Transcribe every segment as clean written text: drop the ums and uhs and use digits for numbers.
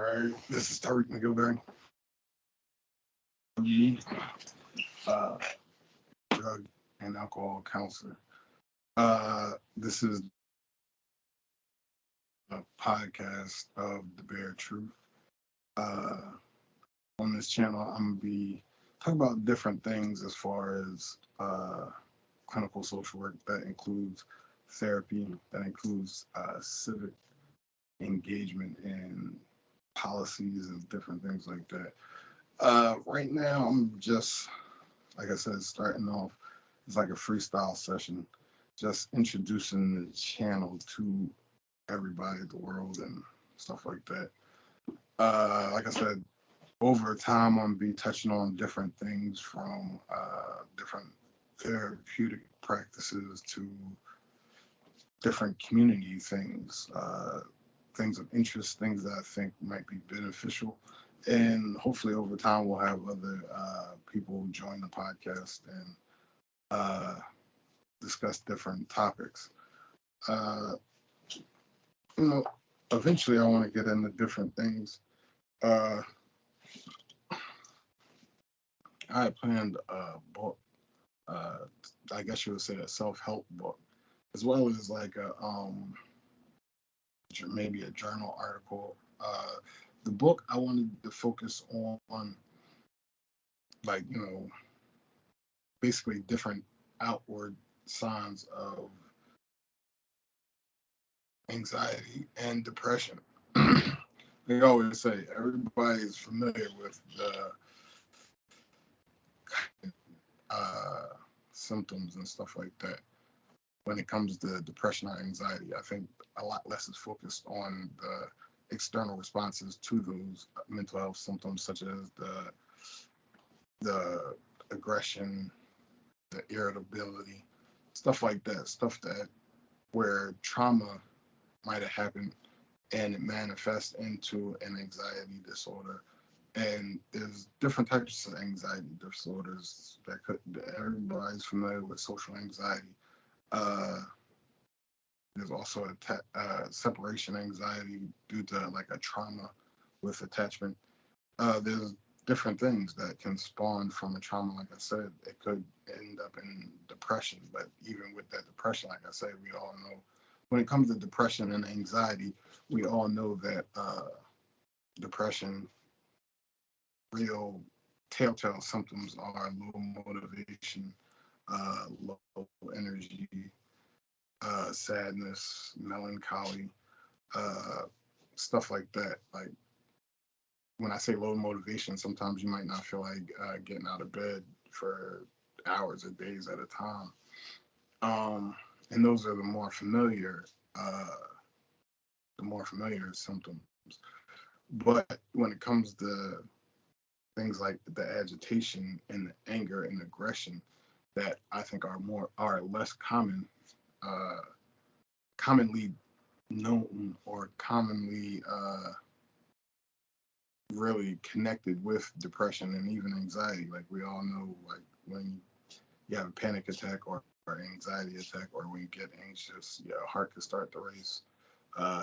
right, this is Tariq McGilberry, drug and alcohol counselor. This is a podcast of DaBear Truth. On this channel, I'm gonna be talking about different things as far as clinical social work. That includes therapy, that includes civic engagement and policies and different things like that. Right now, I'm just, like I said, starting off. It's like a freestyle session, just introducing the channel to everybody, the world, and stuff like that. Like I said, over time, I'm gonna be touching on different things from different therapeutic practices to different community things, things of interest, things that I think might be beneficial. And hopefully over time, we'll have other people join the podcast and discuss different topics. You know, eventually I want to get into different things. I had planned a book, I guess you would say a self-help book, as well as like a maybe a journal article. The book I wanted to focus on like, basically different outward signs of anxiety and depression. They always say everybody's familiar with the symptoms and stuff like that. When it comes to depression or anxiety, I think a lot less is focused on the external responses to those mental health symptoms, such as the aggression, the irritability, stuff like that, stuff that where trauma might have happened and it manifests into an anxiety disorder. And there's different types of anxiety disorders that everybody's familiar with social anxiety. There's also a separation anxiety due to like a trauma with attachment. There's different things that can spawn from a trauma. Like I said, it could end up in depression, but even with that depression, like I said, we all know when it comes to depression and anxiety, we all know that depression, real telltale symptoms are low motivation, low energy, sadness, melancholy, stuff like that. Like when I say low motivation, sometimes you might not feel like getting out of bed for hours or days at a time. And those are the more familiar symptoms. But when it comes to things like the agitation and the anger and aggression that I think are less commonly known or commonly really connected with depression and even anxiety. Like we all know, like when you have a panic attack or anxiety attack, or when you get anxious, your heart could start to race.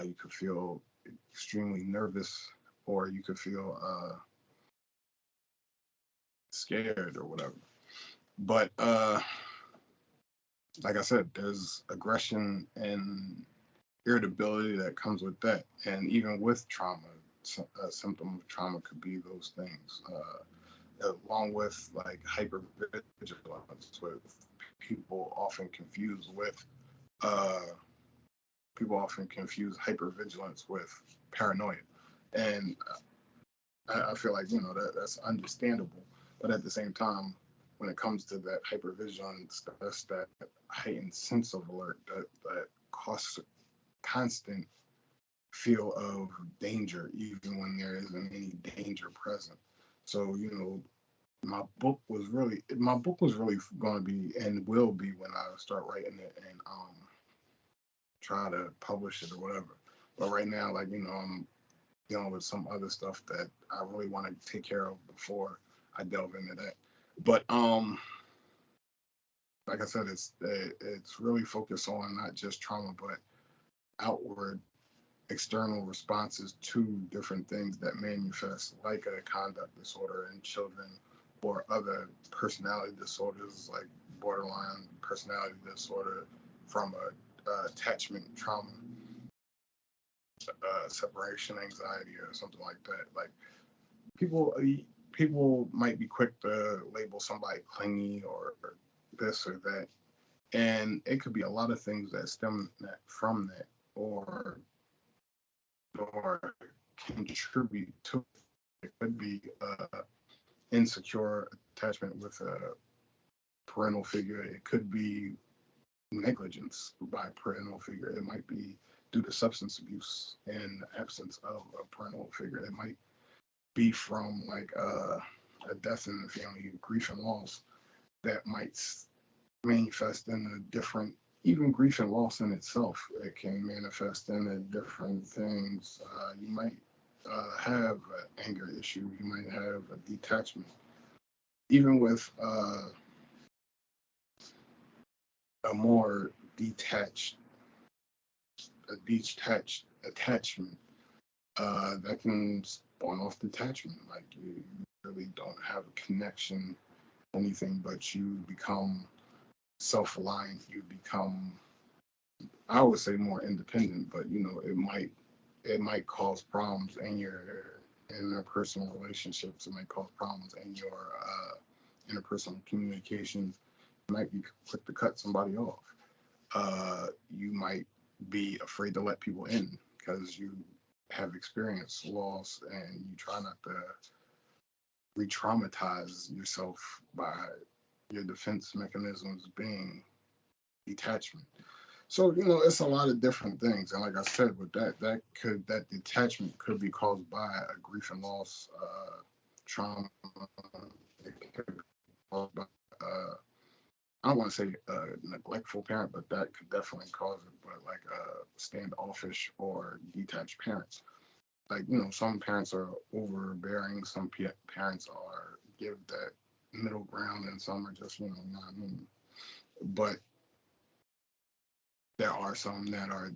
You could feel extremely nervous, or you could feel scared or whatever. But like I said, there's aggression and irritability that comes with that. And even with trauma, a symptom of trauma could be those things, along with like hypervigilance, with people often confuse hypervigilance with paranoia. And I feel like, that's understandable. But at the same time, when it comes to that hypervigilance, that's that heightened sense of alert that costs constant feel of danger, even when there isn't any danger present. So, my book was really going to be and will be, when I start writing it and try to publish it or whatever. But right now, like, I'm dealing with some other stuff that I really want to take care of before I delve into that. But like I said, it's really focused on not just trauma, but outward external responses to different things that manifest, like a conduct disorder in children or other personality disorders like borderline personality disorder from a attachment trauma, separation anxiety, or something like that. Like people, people might be quick to label somebody clingy or this or that, and it could be a lot of things that stem from that, or contribute to it. It could be insecure attachment with a parental figure. It could be negligence by a parental figure. It might be due to substance abuse and the absence of a parental figure. It might be from like a death in the family, grief and loss that might manifest in a different, even grief and loss in itself. It can manifest in a different things. You might have an anger issue. You might have a detachment. Even with a more detached attachment, that can spawn off detachment. Like you really don't have a connection, anything, but you become self-reliant. You become, I would say, more independent. But it might cause problems in your interpersonal relationships. It might cause problems in your interpersonal communications. You might be quick to cut somebody off. You might be afraid to let people in because you have experienced loss and you try not to re-traumatize yourself by your defense mechanisms being detachment. So it's a lot of different things, and like I said, with that detachment could be caused by a grief and loss trauma. It could be caused by I don't want to say a neglectful parent, but that could definitely cause it. But like standoffish or detached parents, like some parents are overbearing, some parents are give that middle ground, and some are just not mean. But there are some that are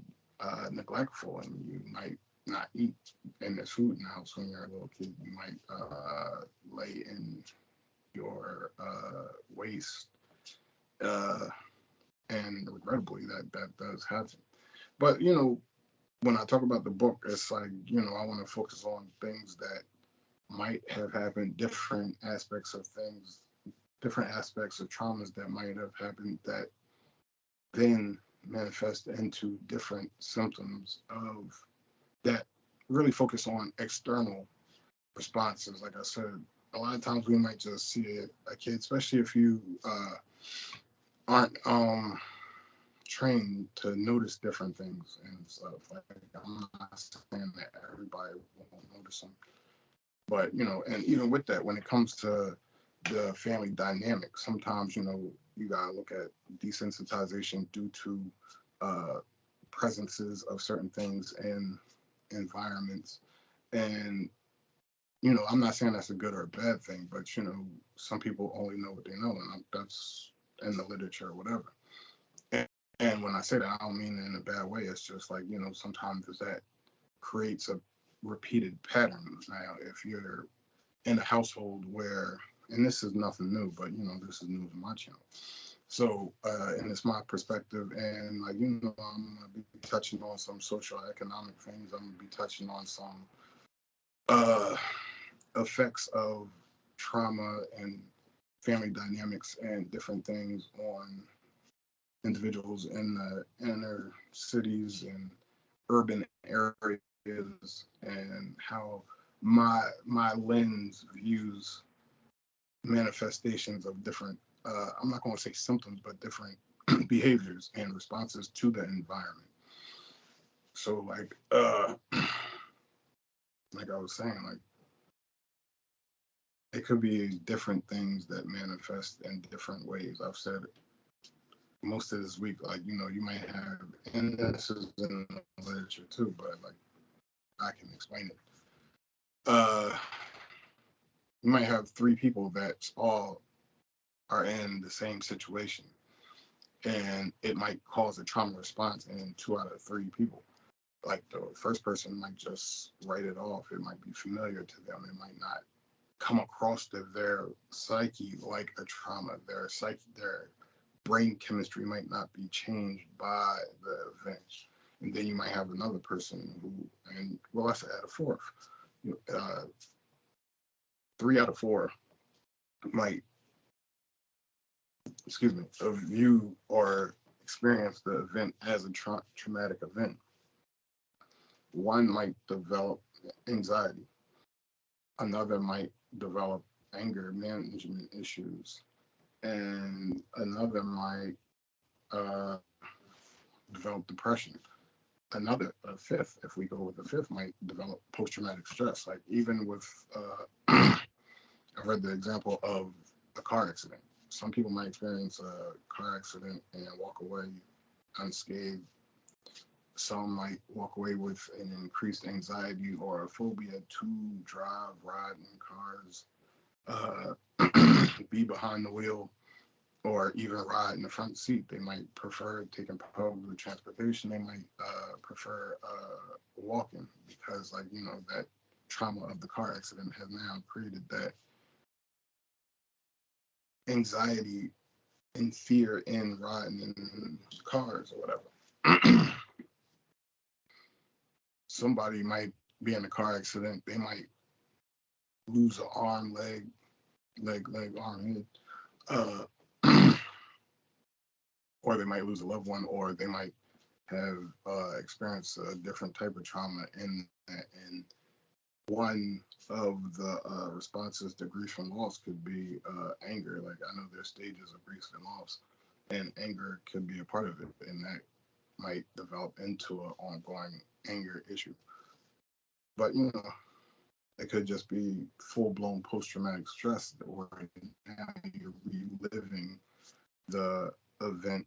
neglectful, and you might not eat, and there's food in the house when you're a little kid. You might lay in your waste, uh, and regrettably, that does happen. But when I talk about the book, it's like I want to focus on things that might have happened, different aspects of traumas that might have happened that then manifest into different symptoms of that really focus on external responses. Like I said, a lot of times we might just see a kid, especially if you aren't trained to notice different things and stuff. Like I'm not saying that everybody won't notice them, but and even with that, when it comes to the family dynamic, sometimes you gotta look at desensitization due to uh, presences of certain things in environments, and I'm not saying that's a good or a bad thing, but some people only know what they know, and that's in the literature or whatever. And when I say that, I don't mean it in a bad way. It's just like sometimes that creates a repeated pattern. Now, if you're in a household where, and this is nothing new, but this is new to my channel. So, and it's my perspective, and like I'm gonna be touching on some social economic things. I'm gonna be touching on some uh, effects of trauma and family dynamics and different things on individuals in the inner cities and urban areas, and how my lens views manifestations of different I'm not going to say symptoms, but different behaviors and responses to the environment. So like I was saying, like it could be different things that manifest in different ways. I've said most of this week, like you might have, and this is in the literature too, but like I can explain it. You might have three people that all are in the same situation, and it might cause a trauma response in 2 out of 3 people. like the first person might just write it off. It might be familiar to them. It might not come across to their psyche like a trauma. Their psyche, their brain chemistry might not be changed by the event. And then you might have another person who, and well, let's add a fourth. Uh, 3 out of 4 might, view or experience the event as a traumatic event. One might develop anxiety. Another might develop anger management issues, and another might uh, develop depression. Another, a fifth, if we go with the fifth, might develop post-traumatic stress. Like even with, I read the example of a car accident. Some people might experience a car accident and walk away unscathed. Some might walk away with an increased anxiety or a phobia to drive, ride in cars, be behind the wheel, or even ride in the front seat. They might prefer taking public transportation. They might prefer walking because, like, that trauma of the car accident has now created that anxiety and fear in riding in cars or whatever. Somebody might be in a car accident. They might lose an arm, leg, arm, head. Or they might lose a loved one, or they might have experienced a different type of trauma in that. And one of the responses to grief and loss could be anger. Like, I know there's stages of grief and loss, and anger could be a part of it, and that might develop into an ongoing anger issue. But it could just be full-blown post-traumatic stress, where now you're reliving the event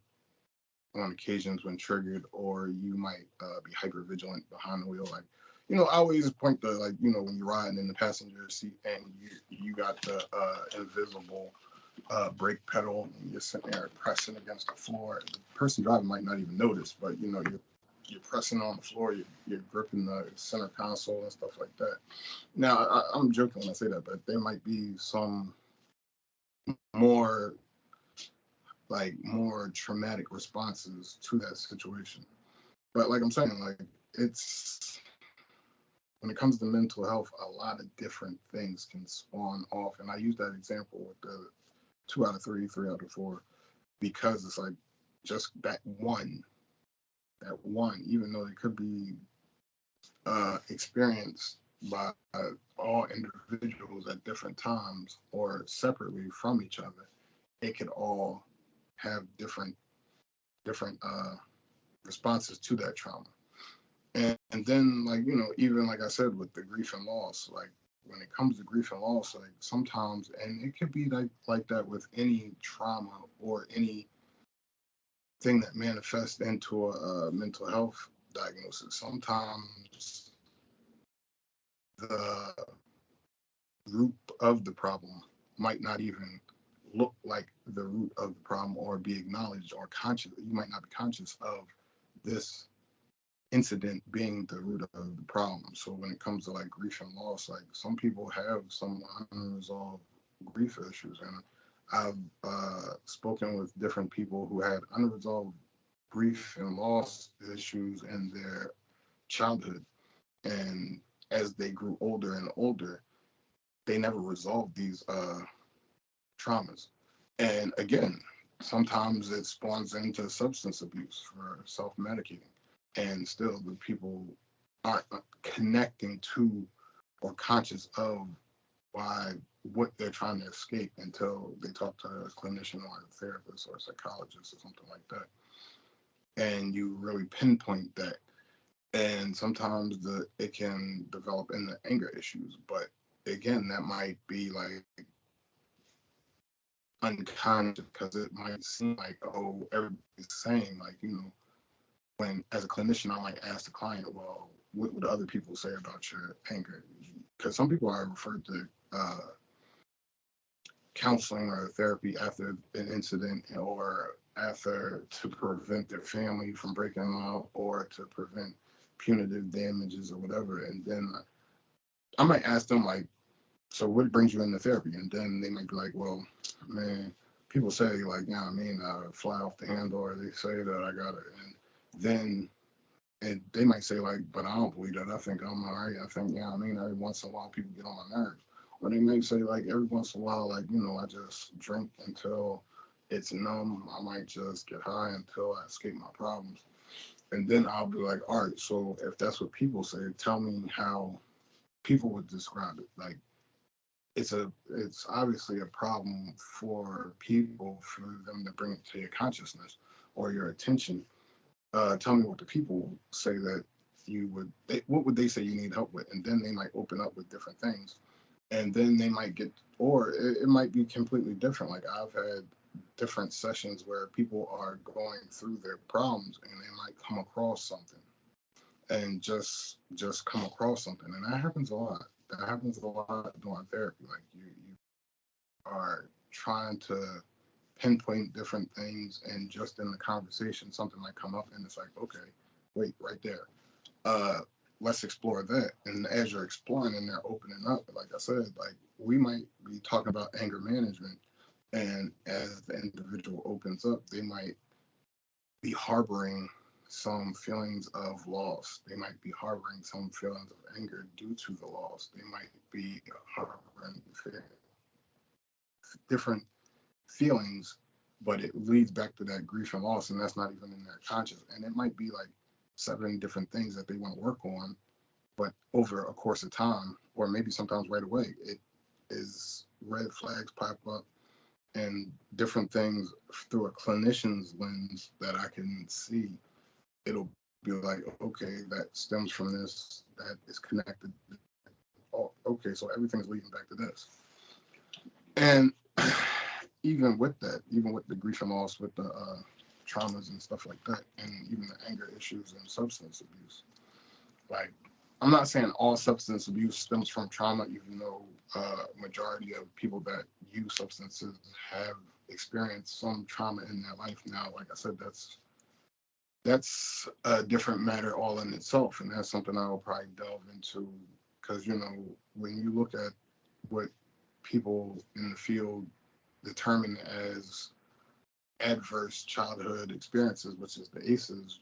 on occasions when triggered, or you might be hyper vigilant behind the wheel. Like, I always point to, like, when you're riding in the passenger seat and you got the invisible brake pedal and you're sitting there pressing against the floor. The person driving might not even notice, but you're pressing on the floor, you're gripping the center console and stuff like that. Now, I'm joking when I say that, but there might be some more traumatic responses to that situation. But like I'm saying, like, it's, when it comes to mental health, a lot of different things can spawn off. And I use that example with the 2 out of 3, 3 out of 4, because it's like just that one, even though it could be experienced by all individuals at different times or separately from each other, it could all have different responses to that trauma. And then, like, even like I said, with the grief and loss, like when it comes to grief and loss, like sometimes, and it could be like that with any trauma or any thing that manifests into a mental health diagnosis. Sometimes the root of the problem might not even look like the root of the problem or be acknowledged or conscious. You might not be conscious of this incident being the root of the problem. So when it comes to like grief and loss, like some people have some unresolved grief issues, and I've spoken with different people who had unresolved grief and loss issues in their childhood, and as they grew older and older, they never resolved these traumas. And again, sometimes it spawns into substance abuse for self-medicating, and still the people aren't connecting to or conscious of what they're trying to escape until they talk to a clinician or a therapist or a psychologist or something like that. And you really pinpoint that. And sometimes it can develop into anger issues, but again, that might be like unconscious, because it might seem like, oh, everybody's saying, like, when as a clinician, I might ask the client, well, what would other people say about your anger? Because some people are referred to counseling or therapy after an incident, or after, to prevent their family from breaking out, or to prevent punitive damages or whatever. And then I might ask them, like, so what brings you into therapy? And then they might be like, well, man, people say, like, I mean, I fly off the handle, or they say that I got it. And then and they might say, like, but I don't believe that. I think I'm all right. I think, I mean, every once in a while people get on my nerves. Or they may say, like, every once in a while, like, I just drink until it's numb. I might just get high until I escape my problems. And then I'll be like, all right, so if that's what people say, tell me how people would describe it. Like, it's obviously a problem for people, for them to bring it to your consciousness or your attention. Tell me what the people say that what would they say you need help with? And then they might open up with different things. And then they might get, or it might be completely different. Like, I've had different sessions where people are going through their problems and they might come across something and just come across something. And that happens a lot. That happens a lot during therapy. Like, you are trying to pinpoint different things, and just in the conversation something might come up and it's like, okay, wait, right there, uh let's explore that. And as you're exploring and they're opening up, like I said, like, we might be talking about anger management, and as the individual opens up, they might be harboring some feelings of loss. They might be harboring some feelings of anger due to the loss. They might be harboring different feelings, but it leads back to that grief and loss, and that's not even in their conscious. And it might be like 7 different things that they want to work on, but over a course of time, or maybe sometimes right away, it is red flags pop up and different things through a clinician's lens that I can see. It'll be like, okay, that stems from this, that is connected. Oh, okay, so everything's leading back to this. And even with that, even with the grief and loss, with the traumas and stuff like that, and even the anger issues and substance abuse, like, I'm not saying all substance abuse stems from trauma, even though majority of people that use substances have experienced some trauma in their life. Now, like I said, that's a different matter all in itself, and that's something I'll probably delve into, because when you look at what people in the field determine as adverse childhood experiences, which is the ACEs,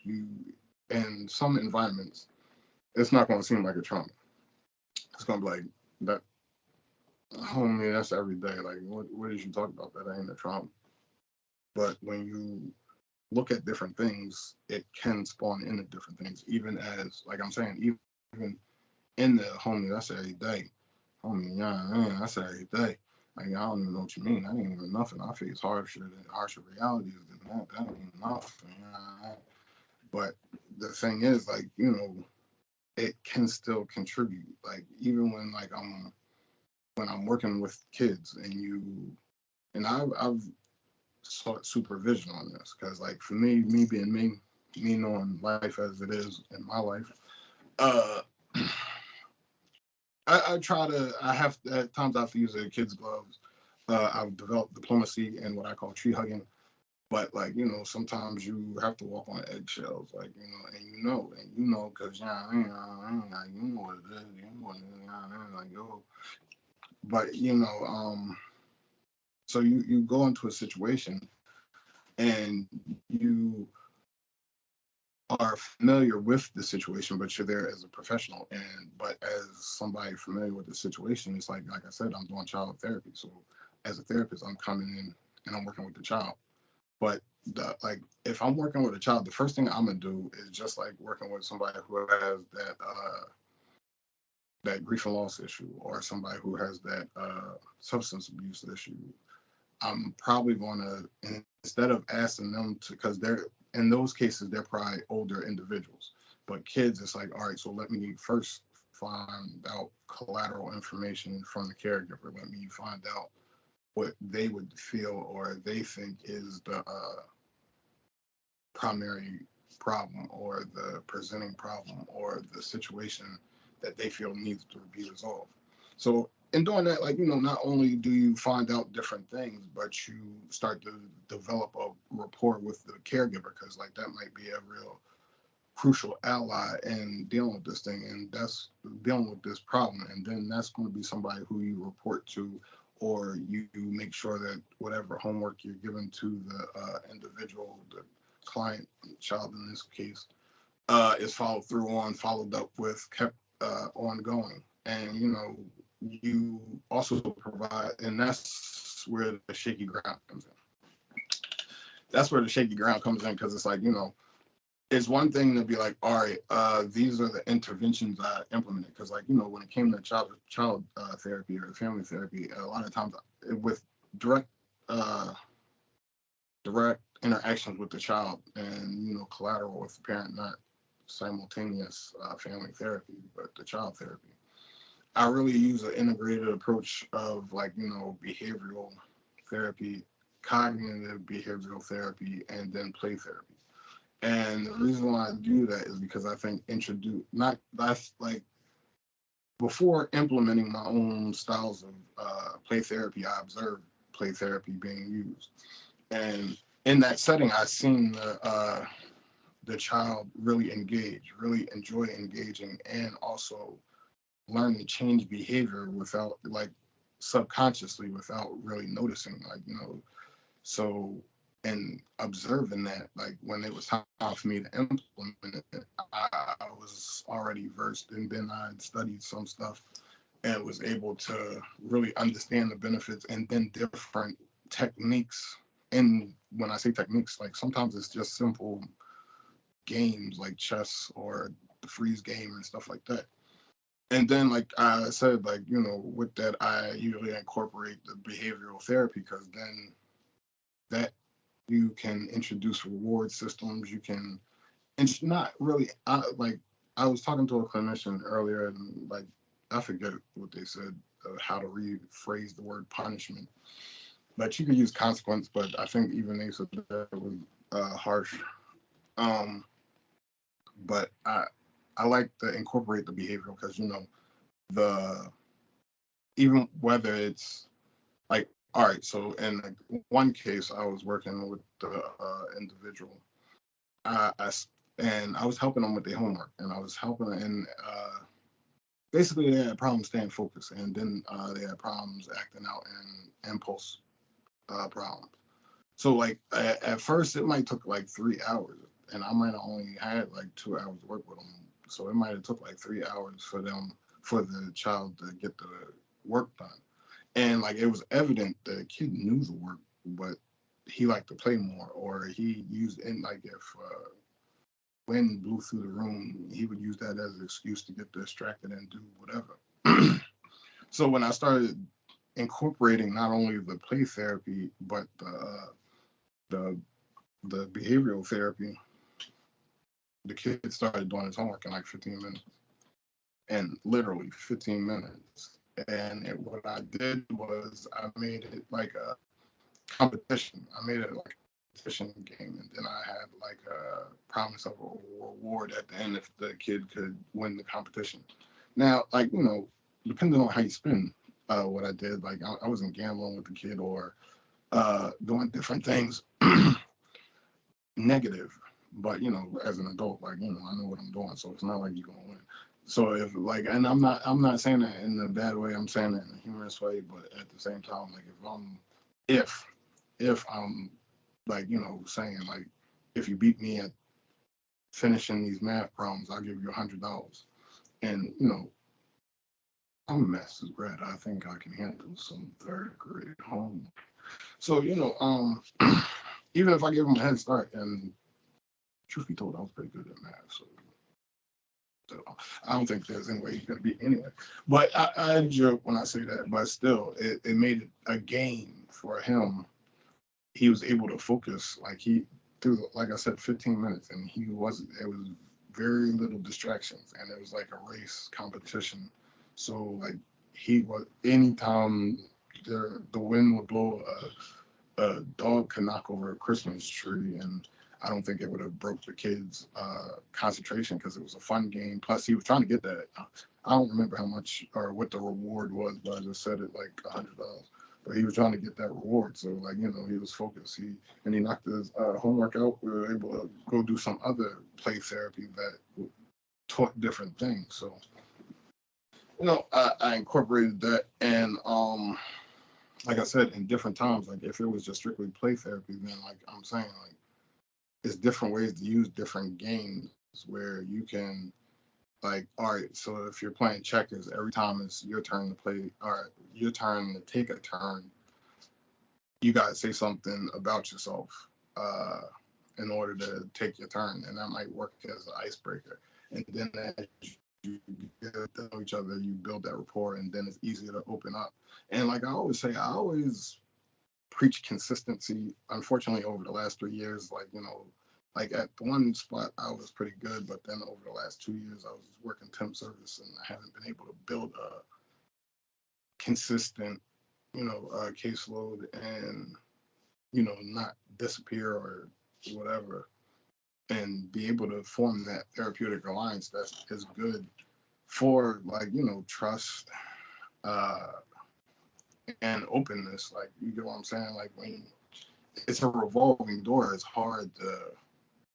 in some environments, it's not going to seem like a trauma. It's going to be like, that, homie, that's every day. Like, what did you talk about? That ain't a trauma. But when you look at different things, it can spawn into different things, even as, like I'm saying, even in the homie, that's every day. Homie, yeah, man, that's every day. Like, I don't even know what you mean. That ain't even nothing. I face harsher realities than that. That ain't nothing. But the thing is, like, it can still contribute. Like, even when, like, when I'm working with kids, and I've sought supervision on this, because, like, for me being me knowing life as it is in my life, uh I try to, I have, at times I have to use a kid's gloves. I've developed diplomacy and what I call tree hugging. But, like, sometimes you have to walk on eggshells, like, because, you know what it is, like, yo. But, so you go into a situation and you are familiar with the situation, but you're there as a professional. But as somebody familiar with the situation, it's like I said, I'm doing child therapy. So as a therapist, I'm coming in and I'm working with the child. But if I'm working with a child, the first thing I'm gonna do is just like working with somebody who has that grief and loss issue, or somebody who has that substance abuse issue. I'm probably gonna, instead of asking them to, because they're, in those cases, they're probably older individuals. But kids, it's like, all right, so let me first find out collateral information from the caregiver. Let me find out what they would feel or they think is the primary problem, or the presenting problem, or the situation that they feel needs to be resolved. So in doing that, like, not only do you find out different things, but you start to develop a rapport with the caregiver, because, like, that might be a real crucial ally in dealing with this thing, and that's dealing with this problem. And then that's going to be somebody who you report to, or you make sure that whatever homework you're giving to the individual, the client, child in this case, is followed through on, followed up with, kept ongoing. And you also provide, and that's where the shaky ground comes in. That's where the shaky ground comes in, because it's like, it's one thing to be like, all right, these are the interventions I implemented. Because like, when it came to child therapy or family therapy, a lot of times with direct direct interactions with the child, and collateral with the parent, not simultaneous family therapy, but the child therapy, I really use an integrated approach of like, behavioral therapy, cognitive behavioral therapy, and then play therapy. And the reason why I do that is because I think that's like, before implementing my own styles of play therapy, I observed play therapy being used. And in that setting, I seen the child really engage, really enjoy engaging, and also learn to change behavior without, like, subconsciously, without really noticing, like, so, and observing that, like, when it was time for me to implement it, I was already versed, and then I had studied some stuff and was able to really understand the benefits, and then different techniques. And when I say techniques, like, sometimes it's just simple games like chess or the freeze game and stuff like that. And then, like I said, like, with that, I usually incorporate the behavioral therapy, because then that you can introduce reward systems. You can, and not really, like, I was talking to a clinician earlier, and like, I forget what they said, how to rephrase the word punishment, but you could use consequence, but I think even they said that it was harsh. But I like to incorporate the behavioral, because the even whether it's like, all right, so in like one case, I was working with the individual, I and I was helping them with their homework, and I was helping them, and basically they had problems staying focused, and then they had problems acting out in impulse problems. So like at first it might took like 3 hours, and I might have only had like 2 hours to work with them. So it might have took like 3 hours for the child to get the work done. And like, it was evident that the kid knew the work, but he liked to play more, or he used, and like, if wind blew through the room, he would use that as an excuse to get distracted and do whatever. So when I started incorporating not only the play therapy, but the behavioral therapy, the kid started doing his homework in like 15 minutes, and literally 15 minutes. And what I did was I made it like a competition. I made it like a competition game, and then I had like a promise of a reward at the end if the kid could win the competition. Now, like, depending on how you spin what I did, like, I wasn't gambling with the kid or doing different things negative. But as an adult, like, I know what I'm doing, so it's not like you're gonna win. So if like, and I'm not saying that in a bad way. I'm saying that in a humorous way. But at the same time, like, if I'm like, saying like, if you beat me at finishing these math problems, I'll give you $100. And I'm a master's grad. I think I can handle some third grade homework. So even if I give them a head start, and truth be told, I was pretty good at math. So I don't think there's any way he's going to beat me anyway. But I joke when I say that. But still, it made it a game for him. He was able to focus, like, he through, like I said, 15 minutes, and it was very little distractions, and it was like a race competition. So like, he was, anytime the wind would blow, a dog could knock over a Christmas tree, and I don't think it would have broke the kid's concentration, because it was a fun game. Plus, he was trying to get that. I don't remember how much or what the reward was, but I just said it like $100. but he was trying to get that reward. So like, he was focused. He knocked his homework out. We were able to go do some other play therapy that taught different things. So I incorporated that, and like I said, in different times. Like if it was just strictly play therapy, then like I'm saying, like it's different ways to use different games where you can, like, all right, so if you're playing checkers, every time it's your turn to play, all right, your turn to take a turn, you gotta say something about yourself in order to take your turn, and that might work as an icebreaker. And then as you get to know each other, you build that rapport, and then it's easier to open up. And like I always say, I always preach consistency. Unfortunately, over the last 3 years, like at one spot I was pretty good, but then over the last 2 years I was working temp service, and I haven't been able to build a consistent, caseload, and not disappear or whatever, and be able to form that therapeutic alliance that is good for, like, trust uh and openness. Like, you get what I'm saying? Like, when it's a revolving door, it's hard to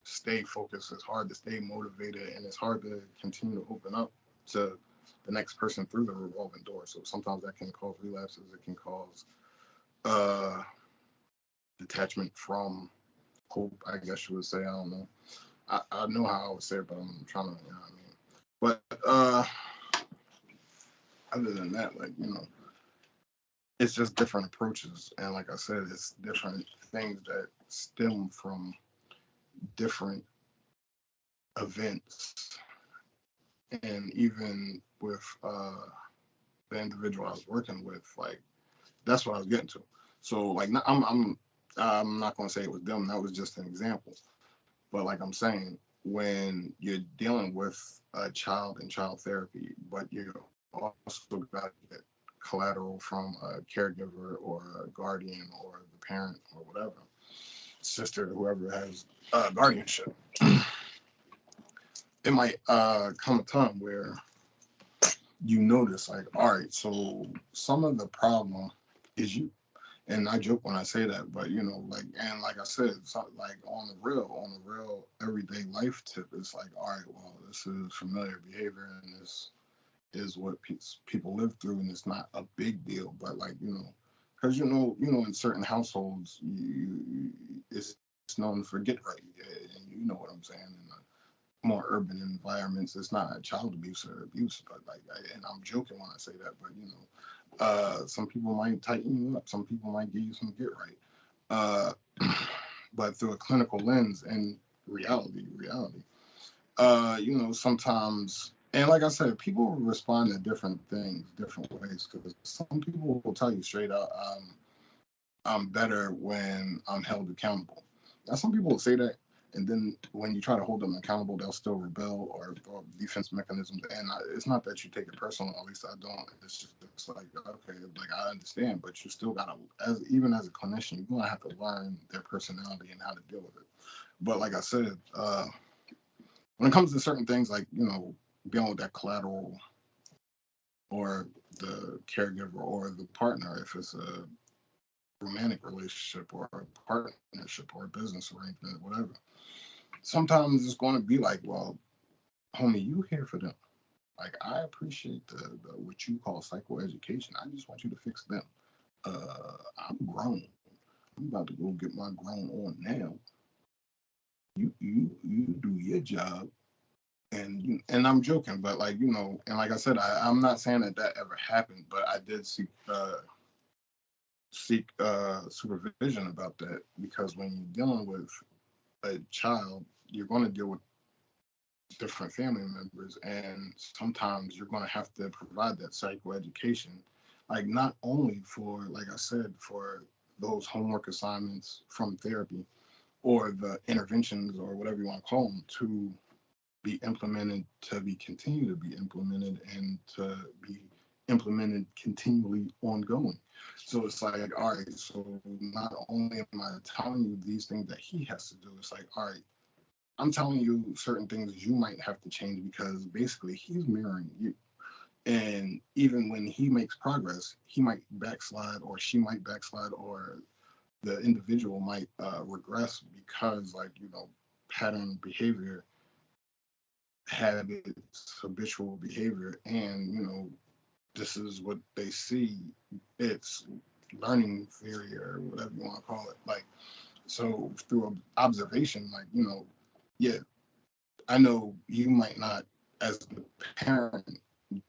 stay focused, it's hard to stay motivated, and it's hard to continue to open up to the next person through the revolving door. So sometimes that can cause relapses, it can cause uh detachment from hope, I guess you would say. I don't know. I know how I would say it, but I'm trying to, what I mean. But other than that, like, it's just different approaches. And like I said, it's different things that stem from different events. And even with the individual I was working with, like, that's what I was getting to. So like, I'm not going to say it was them. That was just an example. But like I'm saying, when you're dealing with a child in child therapy, but you also got to get collateral from a caregiver or a guardian or the parent or whatever, sister, whoever has guardianship, it might come a time where you notice, like, all right, so some of the problem is you. And I joke when I say that, but like, and like I said, so, like, on the real everyday life tip, it's like, all right, well, this is familiar behavior, and this is what people live through, and it's not a big deal. But like, because in certain households, it's known for get right, and you know what I'm saying. In more urban environments, it's not child abuse or abuse, but like, and I'm joking when I say that, but some people might tighten you up, some people might give you some get right, uh, but through a clinical lens and reality, sometimes, and like I said, people respond to different things, different ways, because some people will tell you straight out, I'm better when I'm held accountable. Now, some people will say that, and then when you try to hold them accountable, they'll still rebel or defense mechanisms. And it's not that you take it personal, at least I don't. It's like, okay, like, I understand, but you still gotta, even as a clinician, you're gonna have to learn their personality and how to deal with it. But like I said, when it comes to certain things, like, dealing with that collateral or the caregiver or the partner, if it's a romantic relationship or a partnership or a business arrangement, whatever. Sometimes it's going to be like, well, homie, you here for them. Like, I appreciate the what you call psychoeducation. I just want you to fix them. I'm grown. I'm about to go get my grown on now. You do your job, and I'm joking, but like, and like I said, I'm not saying that ever happened, but I did seek supervision about that, because when you're dealing with a child, you're going to deal with different family members, and sometimes you're going to have to provide that psychoeducation, like, not only for, like I said, for those homework assignments from therapy or the interventions or whatever you want to call them, to be implemented, to be continue to be implemented, and to be implemented continually ongoing. So it's like, all right, so not only am I telling you these things that he has to do, it's like, all right, I'm telling you certain things you might have to change, because basically he's mirroring you. And even when he makes progress, he might backslide, or she might backslide, or the individual might regress because, like, pattern behavior, habits, habitual behavior, and this is what they see. It's learning theory, or whatever you want to call it. Like, so through observation, like, yeah, I know you might not, as the parent,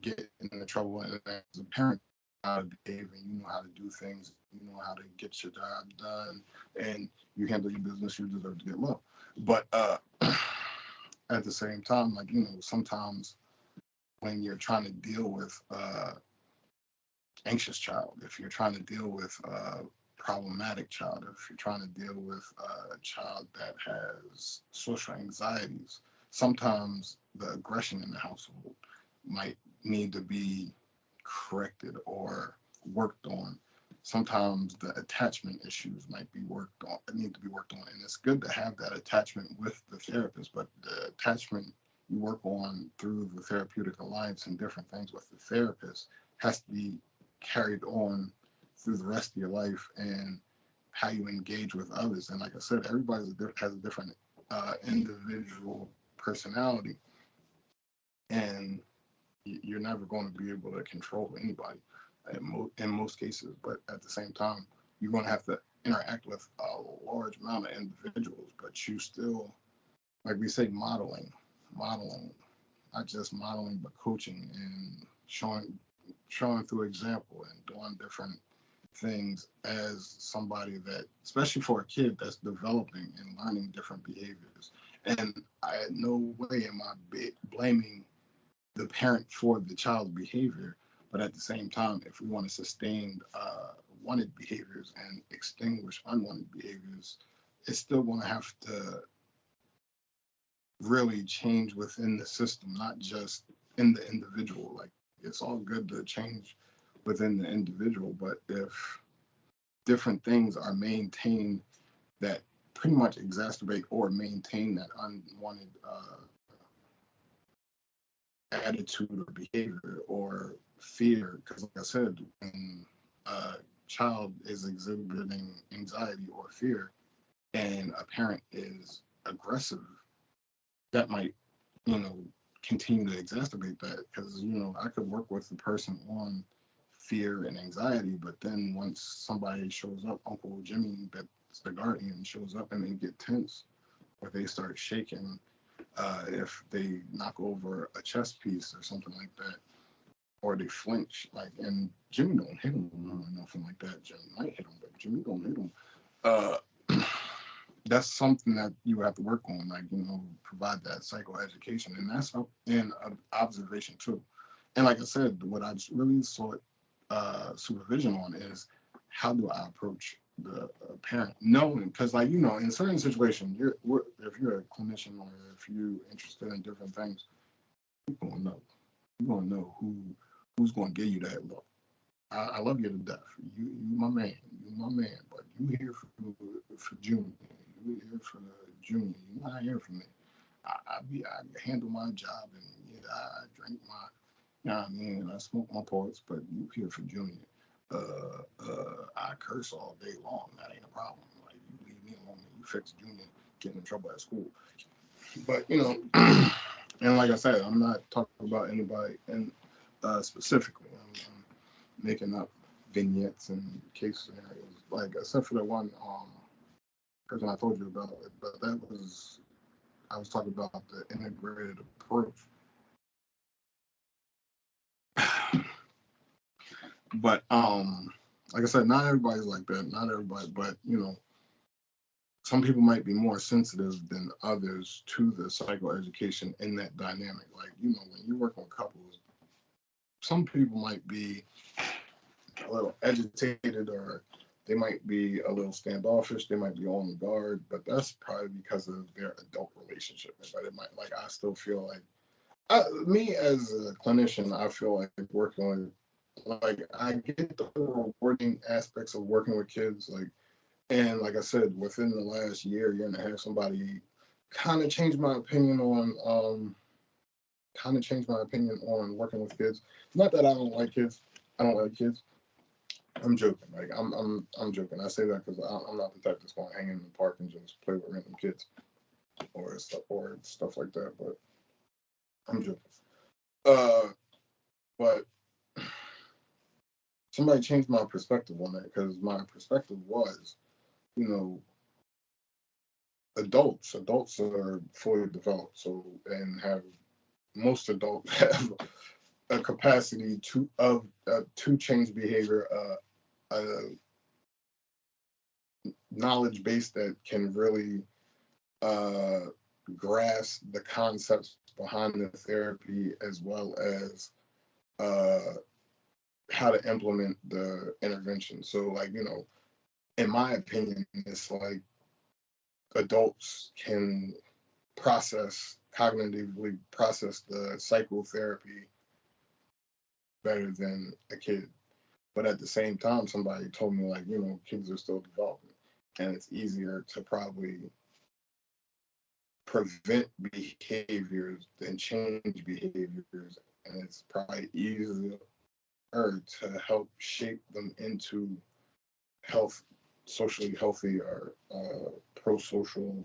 get into trouble, and as a parent, how to behave, and you know how to do things, you know how to get your job done, and you handle your business, you deserve to get love. But at the same time, like, sometimes when you're trying to deal with anxious child, if you're trying to deal with a problematic child, if you're trying to deal with a child that has social anxieties, sometimes the aggression in the household might need to be corrected or worked on. Sometimes the attachment issues might be worked on, need to be worked on. And it's good to have that attachment with the therapist, but the attachment you work on through the therapeutic alliance and different things with the therapist has to be carried on through the rest of your life, and how you engage with others. And like I said, everybody has a different individual personality, and you're never going to be able to control anybody in most cases. But at the same time, you're going to have to interact with a large amount of individuals, but you still, like we say, modeling, not just modeling, but coaching and showing through example and doing different things as somebody that, especially for a kid that's developing and learning different behaviors. And I in no way am I blaming the parent for the child's behavior, but at the same time, if we want to sustain wanted behaviors and extinguish unwanted behaviors, it's still going to have to really change within the system, not just in the individual. Like, it's all good to change within the individual, but if different things are maintained that pretty much exacerbate or maintain that unwanted attitude or behavior or fear, because like I said, when a child is exhibiting anxiety or fear and a parent is aggressive, that might, you know, continue to exacerbate that, because, I could work with the person on fear and anxiety, but then once somebody shows up, Uncle Jimmy, that's the guardian, shows up, and they get tense, or they start shaking, if they knock over a chess piece or something like that, or they flinch, like, and Jimmy don't hit him or nothing like that. Jimmy might hit him, but Jimmy don't hit him. Uh, that's something that you have to work on, like, provide that psychoeducation, and that's in observation too. And like I said, what I really sought supervision on is, how do I approach the parent, knowing, because, like, in certain situations, if you're a clinician or if you're interested in different things, you're gonna know. You're gonna know who's gonna give you that look. I love you to death. You my man. You my man. But you here for Junior. You here for Junior. You're not here for me. I handle my job, and yeah, I drink my, I mean, I smoke my ports, but you here for Junior. I curse all day long. That ain't a problem. Like, you leave me alone and you fix Junior getting in trouble at school. But and like I said, I'm not talking about anybody in specifically. I'm making up vignettes and case scenarios, like, except for the one person I told you about. But I was talking about the integrated approach. But like I said, not everybody's like that. Not everybody, but some people might be more sensitive than others to the psychoeducation in that dynamic. Like, when you work on couples, some people might be a little agitated, or they might be a little standoffish, they might be on guard, but that's probably because of their adult relationship. But it might, like, I still feel like, me as a clinician, I feel like working with, like, I get the rewarding aspects of working with kids, like, and like I said, within the last year and a half, somebody kind of changed my opinion on kind of changed my opinion on working with kids. Not that I don't like kids. I don't like kids. I'm joking. Like I'm joking. I say that because I'm not the type that's going to hang in the park and just play with random kids or stuff like that. But I'm joking. But somebody changed my perspective on that, because my perspective was, you know, adults are fully developed, so, and have, most adults have a capacity to change behavior, a knowledge base that can really grasp the concepts behind the therapy, as well as how to implement the intervention. So, like, you know, in my opinion, it's like adults can cognitively process the psychotherapy better than a kid. But at the same time, somebody told me, like, you know, kids are still developing, and it's easier to probably prevent behaviors than change behaviors, and it's probably easier to help shape them into socially healthy, or pro-social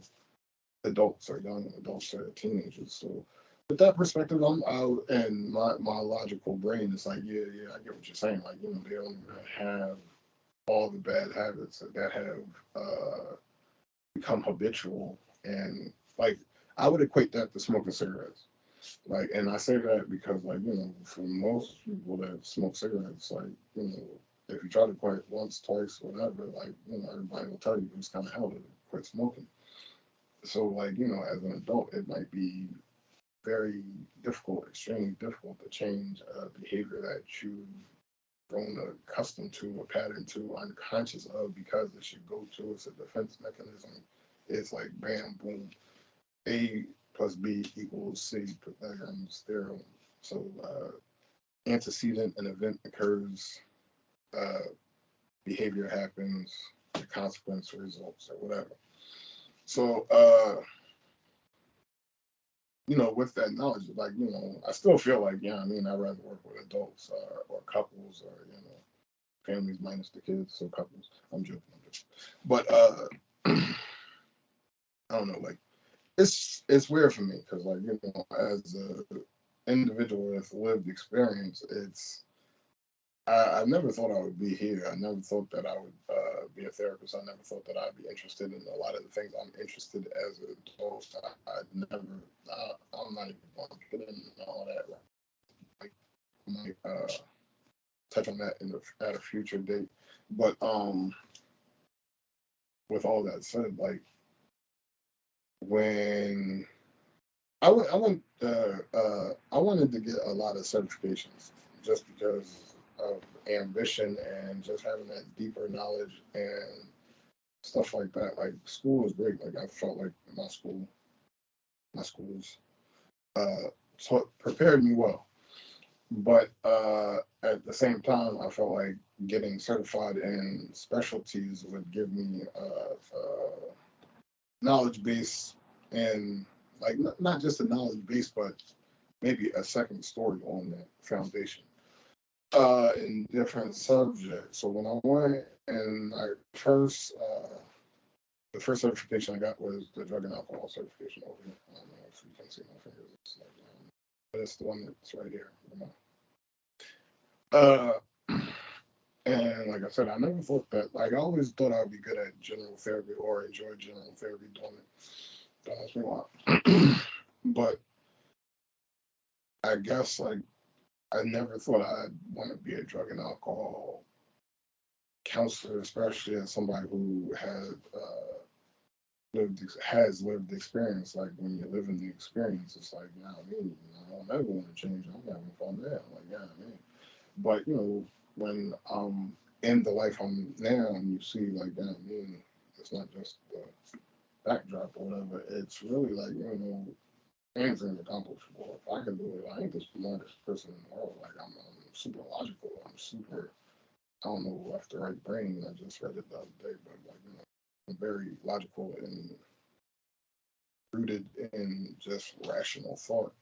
adults, or young adults, or teenagers. So with that perspective, I'm out, and my logical brain is like, yeah, I get what you're saying. Like, you know, they don't even have all the bad habits that have become habitual. And like, I would equate that to smoking cigarettes. Like, and I say that because, like, you know, for most people that smoke cigarettes, like, you know, if you try to quit once, twice, whatever, like, you know, everybody will tell you it's kind of hell to quit smoking. So, like, you know, as an adult, it might be very difficult, extremely difficult, to change a behavior that you've grown accustomed to, a pattern to, unconscious of, because it's your go-to, it's a defense mechanism. It's like bam, boom, A plus B equals C, Pythagorean theorem. So antecedent, an event occurs, behavior happens, the consequence results, or whatever. So, you know, with that knowledge, like, you know, I still feel like, yeah, I mean, I'd rather work with adults, or couples, or, you know, families minus the kids, so couples. I'm joking. But I don't know, like, it's weird for me, because, like, you know, as a individual with lived experience, I never thought I would be here. I never thought that I would be a therapist. I never thought that I'd be interested in a lot of the things I'm interested as an adult. I'm not even going to get into all that. Like, I might touch on that at a future date. But with all that said, like, when I wanted to get a lot of certifications, just because of ambition, and just having that deeper knowledge and stuff like that. Like, school was great. Like, I felt like my schools prepared me well. But at the same time, I felt like getting certified in specialties would give me knowledge base, and, like, not just a knowledge base, but maybe a second story on that foundation in different subjects. So when I went, and the first certification I got was the drug and alcohol certification over here. I don't know if you can see my fingers. It's like, but it's the one that's right here. And like I said, I never thought that. Like, I always thought I would be good at general therapy, or enjoy general therapy, doing it. That's me a lot. But I guess, like, I never thought I'd want to be a drug and alcohol counselor, especially as somebody who has lived experience. Like, when you live in the experience, it's like, yeah, I mean, I don't ever want to change. I'm having fun there. I'm like, yeah, I mean. But, you know, when I'm in the life I'm now, and you see, like, yeah, I mean, it's not just the backdrop or whatever. It's really like, you know, anything's accomplishable. If I can do it, I ain't the smartest person in the world. Like, I'm super logical. I'm super, I don't know, left the right brain. I just read it the other day, but, like, you know, I'm very logical and rooted in just rational thought.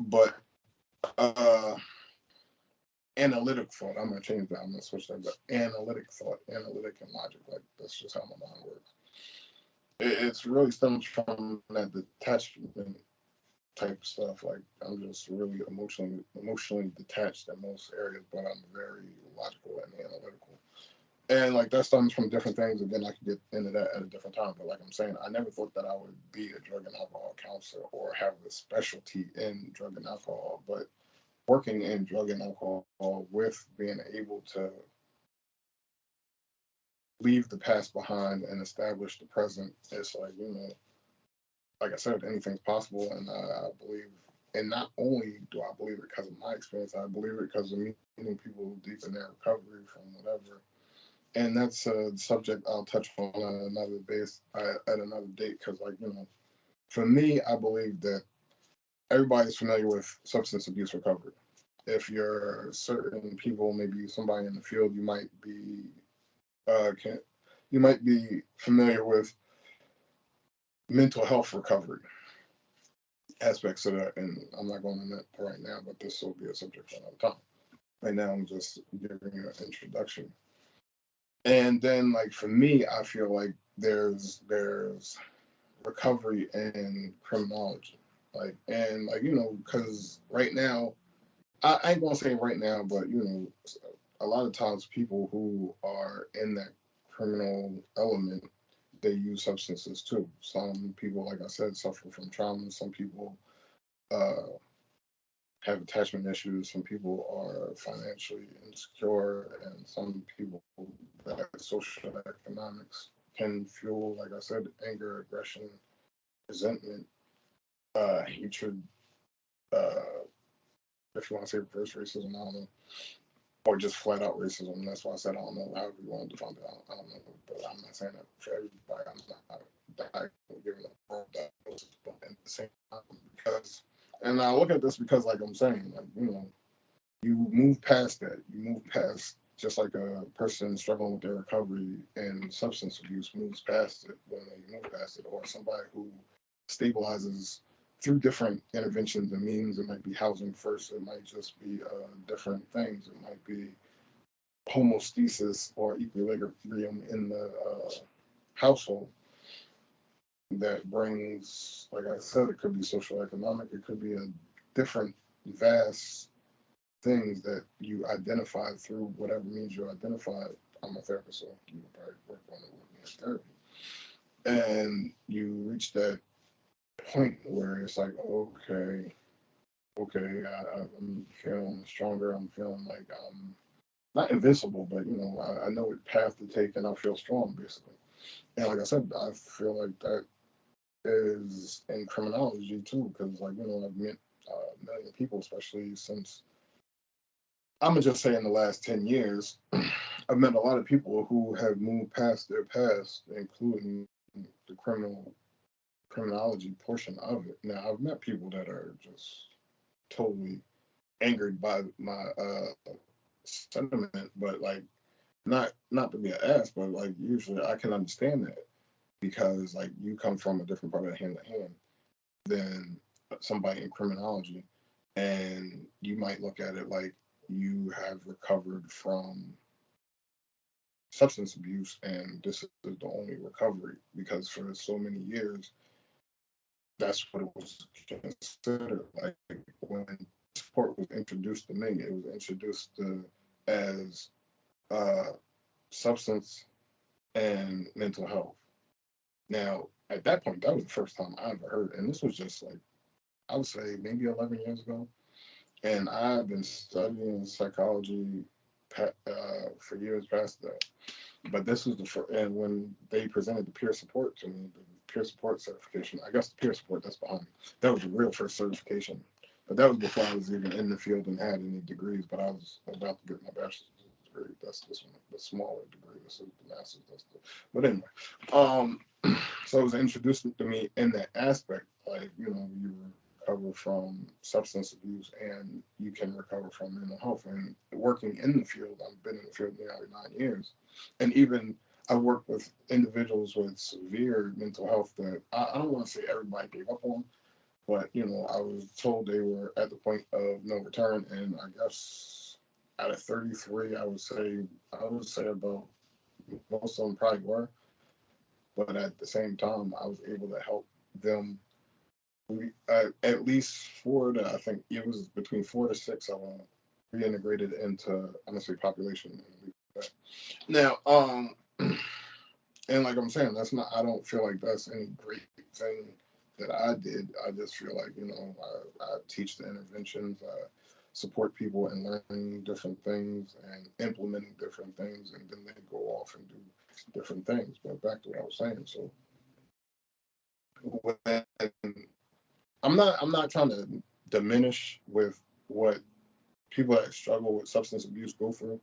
but analytic thought. I'm gonna change that. I'm gonna switch that. But analytic thought, analytic and logic. Like that's just how my mind works. It's really stems from that detachment type stuff. Like I'm just really emotionally detached in most areas, but I'm very logical and analytical. And like that stems from different things. Again, I could get into that at a different time. But like I'm saying, I never thought that I would be a drug and alcohol counselor or have a specialty in drug and alcohol. But working in drug and alcohol with being able to leave the past behind and establish the present, it's like, like I said, anything's possible. And I believe, and not only do I believe it because of my experience, I believe it because of meeting people deep in their recovery from whatever. And that's a subject I'll touch on another base at another date. Because, like, for me, I believe that everybody's familiar with substance abuse recovery. If you're certain people, maybe somebody in the field, can you might be familiar with mental health recovery aspects of that. And I'm not going into that right now, but this will be a subject for another time. Right now, I'm just giving you an introduction. And then, like for me, I feel like there's recovery in criminology, because right now, I ain't gonna say right now, but a lot of times people who are in that criminal element, they use substances too. Some people, like I said, suffer from trauma. Some people uh, have attachment issues. Some people are financially insecure, and some people that social economics can fuel, like I said, anger, aggression, resentment, hatred. Uh, if you want to say reverse racism, I don't know, or just flat out racism. That's why I said I don't know. However you want to define it, I don't know. But I'm not saying that for everybody. I'm not giving a wrong diagnosis, but at the same time, because, and I look at this because, like I'm saying, like you move past that. You move past, just like a person struggling with their recovery and substance abuse moves past it when they move past it, or somebody who stabilizes through different interventions and means. It might be housing first. It might just be different things. It might be homeostasis or equilibrium in the household that brings, like I said, it could be social economic. It could be a different vast things that you identify through whatever means you identify. I'm a therapist, so you will probably work on it with me in therapy. And you reach that point where it's like, okay, I'm feeling stronger. I'm feeling like I'm not invincible, but I know what path to take, and I feel strong basically. And like I said, I feel like that is in criminology too, because I've met a million people, especially since I'm gonna just say in the last 10 years, I've met a lot of people who have moved past their past, including the criminology portion of it. Now, I've met people that are just totally angered by my sentiment, but like not to be an ass, but like usually I can understand that because like you come from a different part of the hand to hand than somebody in criminology, and you might look at it like you have recovered from substance abuse and this is the only recovery because for so many years that's what it was considered. Like when support was introduced to me, it was introduced as uh, substance and mental health. Now at that point, that was the first time I ever heard, and this was just like I would say maybe 11 years ago. And I've been studying psychology for years past that. But this was the first, and when they presented the peer support to me, the peer support certification, I guess the peer support that's behind me, that was the real first certification. But that was before I was even in the field and had any degrees. But I was about to get my bachelor's degree. That's this one, the smaller degree. This is the master's. But anyway, um, so it was introduced to me in that aspect, like you recover from substance abuse and you can recover from mental health. And working in the field, I've been in the field nearly 9 years, and even I work with individuals with severe mental health that I don't want to say everybody gave up on, but I was told they were at the point of no return, and I guess out of 33, I would say about most of them probably were, but at the same time, I was able to help them. At least four to I think it was between 4 to 6 of them reintegrated into honestly population. Now, and like I'm saying, that's not. I don't feel like that's any great thing that I did. I just feel like I teach the interventions. I support people in learning different things and implementing different things, and then they go off and do different things. But back to what I was saying. So when I'm not trying to diminish with what people that struggle with substance abuse go through.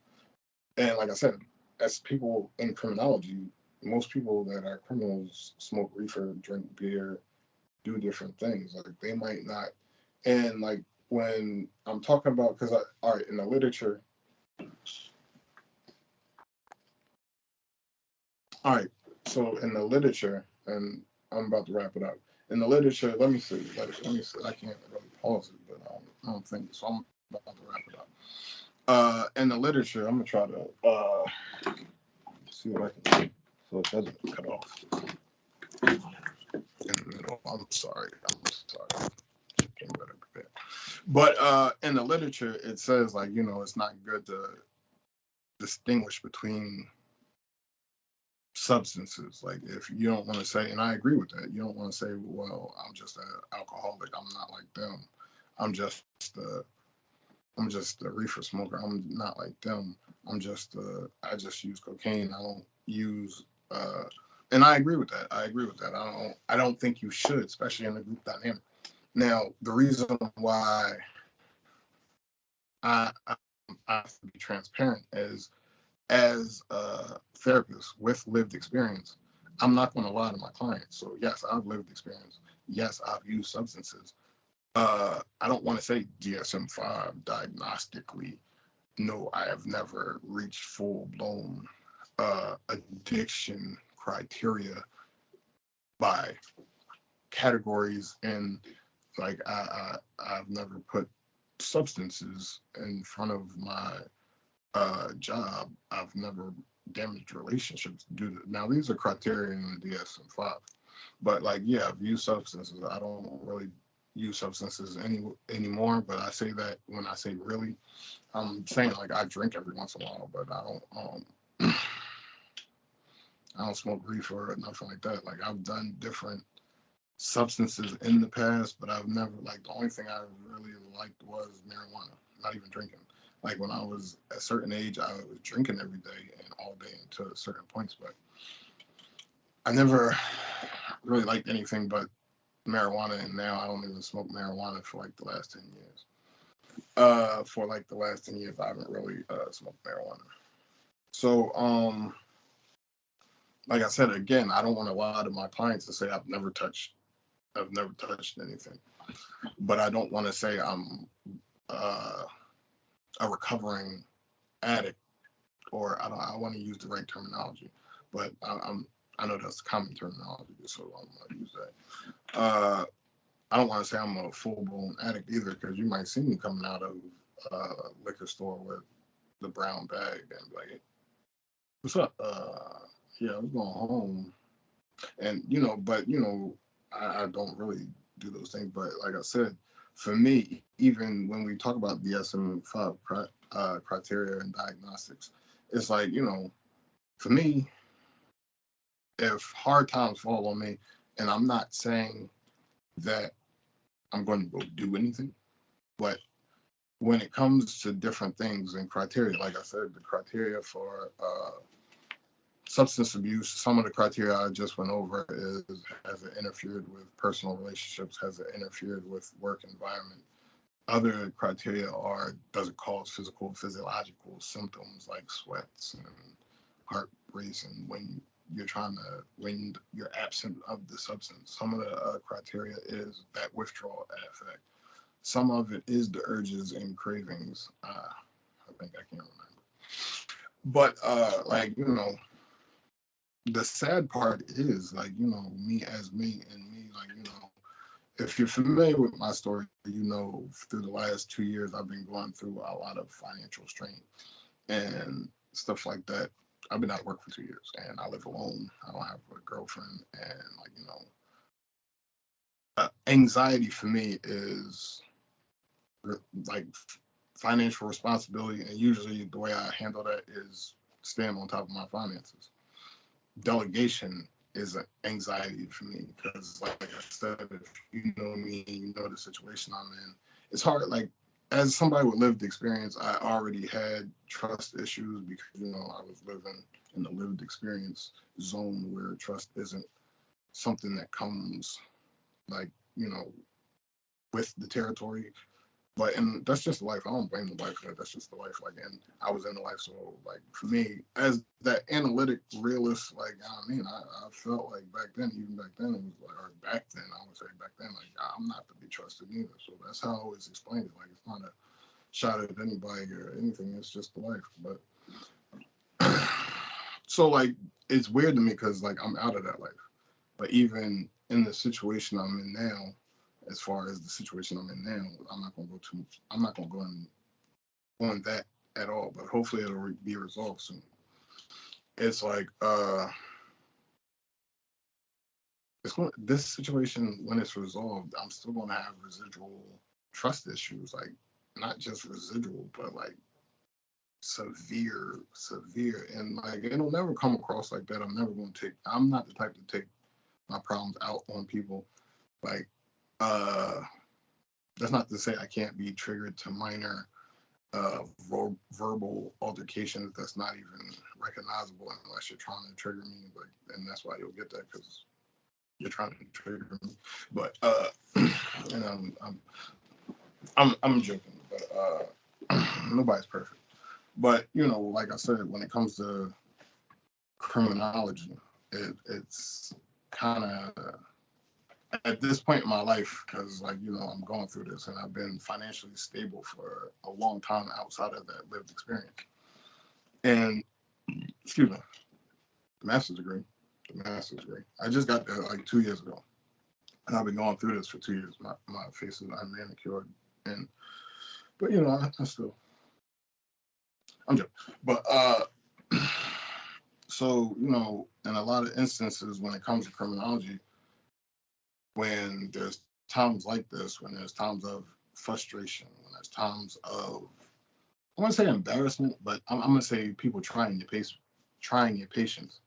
And like I said, as people in criminology, most people that are criminals smoke reefer, drink beer, do different things. Like they might not. And like when I'm talking about, because all right, in the literature, all right, so in the literature, and I'm about to wrap it up. In the literature, let me see. Let me see. I can't really pause it, but I don't think so. I'm about to wrap it up. In the literature, I'm gonna try to see what I can do so it doesn't cut off in the middle. I'm sorry. Getting better prepared. But in the literature, it says like it's not good to distinguish between substances. Like if you don't want to say, and I agree with that, you don't want to say, well, I'm just an alcoholic. I'm not like them. I'm just a I'm just a reefer smoker. I'm not like them. I just use cocaine. I don't use and I agree with that. I don't think you should, especially in a group dynamic. Now, the reason why I have to be transparent is as a therapist with lived experience, I'm not going to lie to my clients. So yes, I've lived experience. Yes, I've used substances. I don't want to say DSM-5 diagnostically. No, I have never reached full blown addiction criteria by categories, and like I've never put substances in front of my job. I've never damaged relationships due to. Now these are criteria in the DSM-5, but like yeah, I've used substances. I don't really use substances anymore, but I say that when I say really, I'm saying like I drink every once in a while, but I don't smoke reefer or nothing like that. Like I've done different substances in the past, but I've never like the only thing I really liked was marijuana. Not even drinking. Like when I was a certain age, I was drinking every day and all day until certain points, but I never really liked anything but marijuana, and now I don't even smoke marijuana for like the last 10 years. For like the last 10 years, I haven't really smoked marijuana. So, like I said, again, I don't want to lie to my clients and say I've never touched anything, but I don't want to say I'm a recovering addict, or I want to use the right terminology, but I know that's common terminology, so I'm gonna use that. I don't want to say I'm a full blown addict either, because you might see me coming out of a liquor store with the brown bag and be like, "What's up?" Yeah, I was going home, and but I don't really do those things. But like I said, for me, even when we talk about DSM-5 criteria and diagnostics, it's like for me, if hard times fall on me, and I'm not saying that I'm going to go do anything, but when it comes to different things and criteria, like I said, the criteria for substance abuse, some of the criteria I just went over is has it interfered with personal relationships, has it interfered with work environment. Other criteria are, does it cause physiological symptoms like sweats and heart racing when you're absent of the substance. Some of the criteria is that withdrawal effect. Some of it is the urges and cravings. I think I can't remember. But like the sad part is like me as me and me like if you're familiar with my story, you know through the last 2 years I've been going through a lot of financial strain and stuff like that. I've been out of work for 2 years and I live alone. I don't have a girlfriend, and like anxiety for me is like financial responsibility, and usually the way I handle that is staying on top of my finances. Delegation is an anxiety for me because, like I said, if you know me and you know the situation I'm in, it's hard. Like, as somebody with lived experience, I already had trust issues because I was living in the lived experience zone where trust isn't something that comes like with the territory. But and that's just life. I don't blame the life for that. That's just the life. Like, and I was in the life, so like for me, as that analytic realist, like I felt like back then, even back then, it was like, or back then, I would say back then, like I'm not to be trusted either. So that's how I always explain it. Like, it's not a shot at anybody or anything. It's just the life. But so like it's weird to me because like I'm out of that life. But even in the situation I'm in now, as far as the situation I'm in now, I'm not gonna go too much. I'm not gonna go on that at all. But hopefully it'll be resolved soon. It's like this situation, when it's resolved, I'm still gonna have residual trust issues. Like, not just residual, but like severe, and like it'll never come across like that. I'm not the type to take my problems out on people. Like, that's not to say I can't be triggered to minor verbal altercations that's not even recognizable unless you're trying to trigger me. Like, and that's why you'll get that, because you're trying to trigger me. But and I'm joking, but nobody's perfect. But like I said, when it comes to criminology, it's kind of at this point in my life, because like I'm going through this and I've been financially stable for a long time outside of that lived experience. And excuse me, the master's degree. I just got that like 2 years ago, and I've been going through this for 2 years. My face is unmanicured, and but I still, I'm joking. But so in a lot of instances when it comes to criminology, when there's times like this, when there's times of frustration, when there's times of, I want to say embarrassment, but I'm gonna say people trying your patience.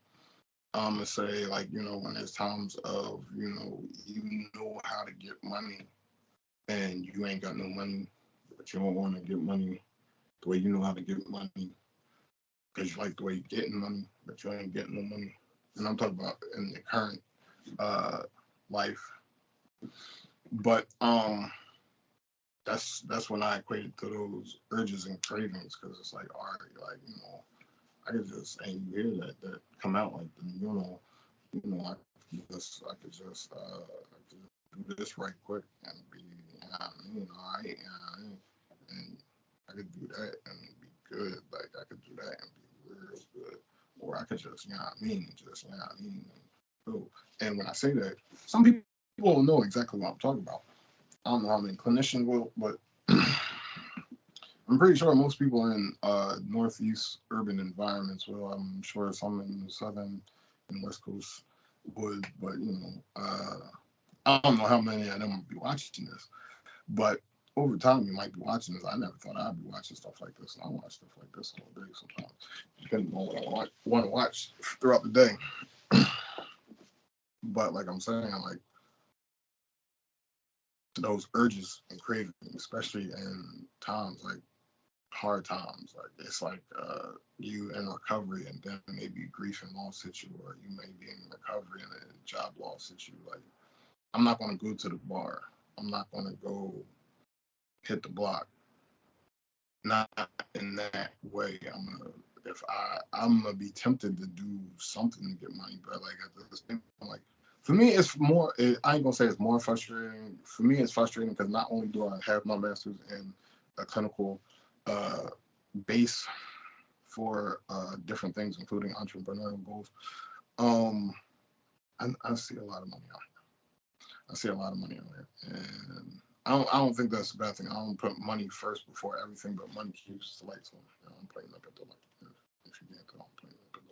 I'm gonna say, like, when there's times of you know how to get money and you ain't got no money, but you don't want to get money the way you know how to get money because you like the way you're getting money, but you ain't getting no money. And I'm talking about in the current life. But that's when I equated to those urges and cravings, because it's like, all right, like I could just, and you hear that come out like I could just do this right quick and be, all right, and I could do that and be good. Like, I could do that and be real good, or I could just, and when I say that, some people will know exactly what I'm talking about. I don't know how many clinicians will, but I'm pretty sure most people in northeast urban environments will. I'm sure some in the southern and west coast would, but I don't know how many of them would be watching this. But over time, you might be watching this. I never thought I'd be watching stuff like this, and I watch stuff like this all day sometimes, depending on what I want to watch throughout the day. But like I'm saying, like, those urges and cravings, especially in times like hard times, like it's like you in recovery and then maybe grief and loss hit you, or you may be in recovery and a job loss hit you. Like, I'm not going to go to the bar. I'm not going to go hit the block. Not in that way. I'm gonna be tempted to do something to get money, but like at the same time, like, for me, it's more. I ain't gonna say it's more frustrating. For me, it's frustrating because not only do I have my master's in a clinical base for different things, including entrepreneurial goals, I see a lot of money out here. I see a lot of money on there, and I don't think that's a bad thing. I don't put money first before everything, but money keeps the lights on. I'm playing up at the light. If you can't tell, I'm playing up at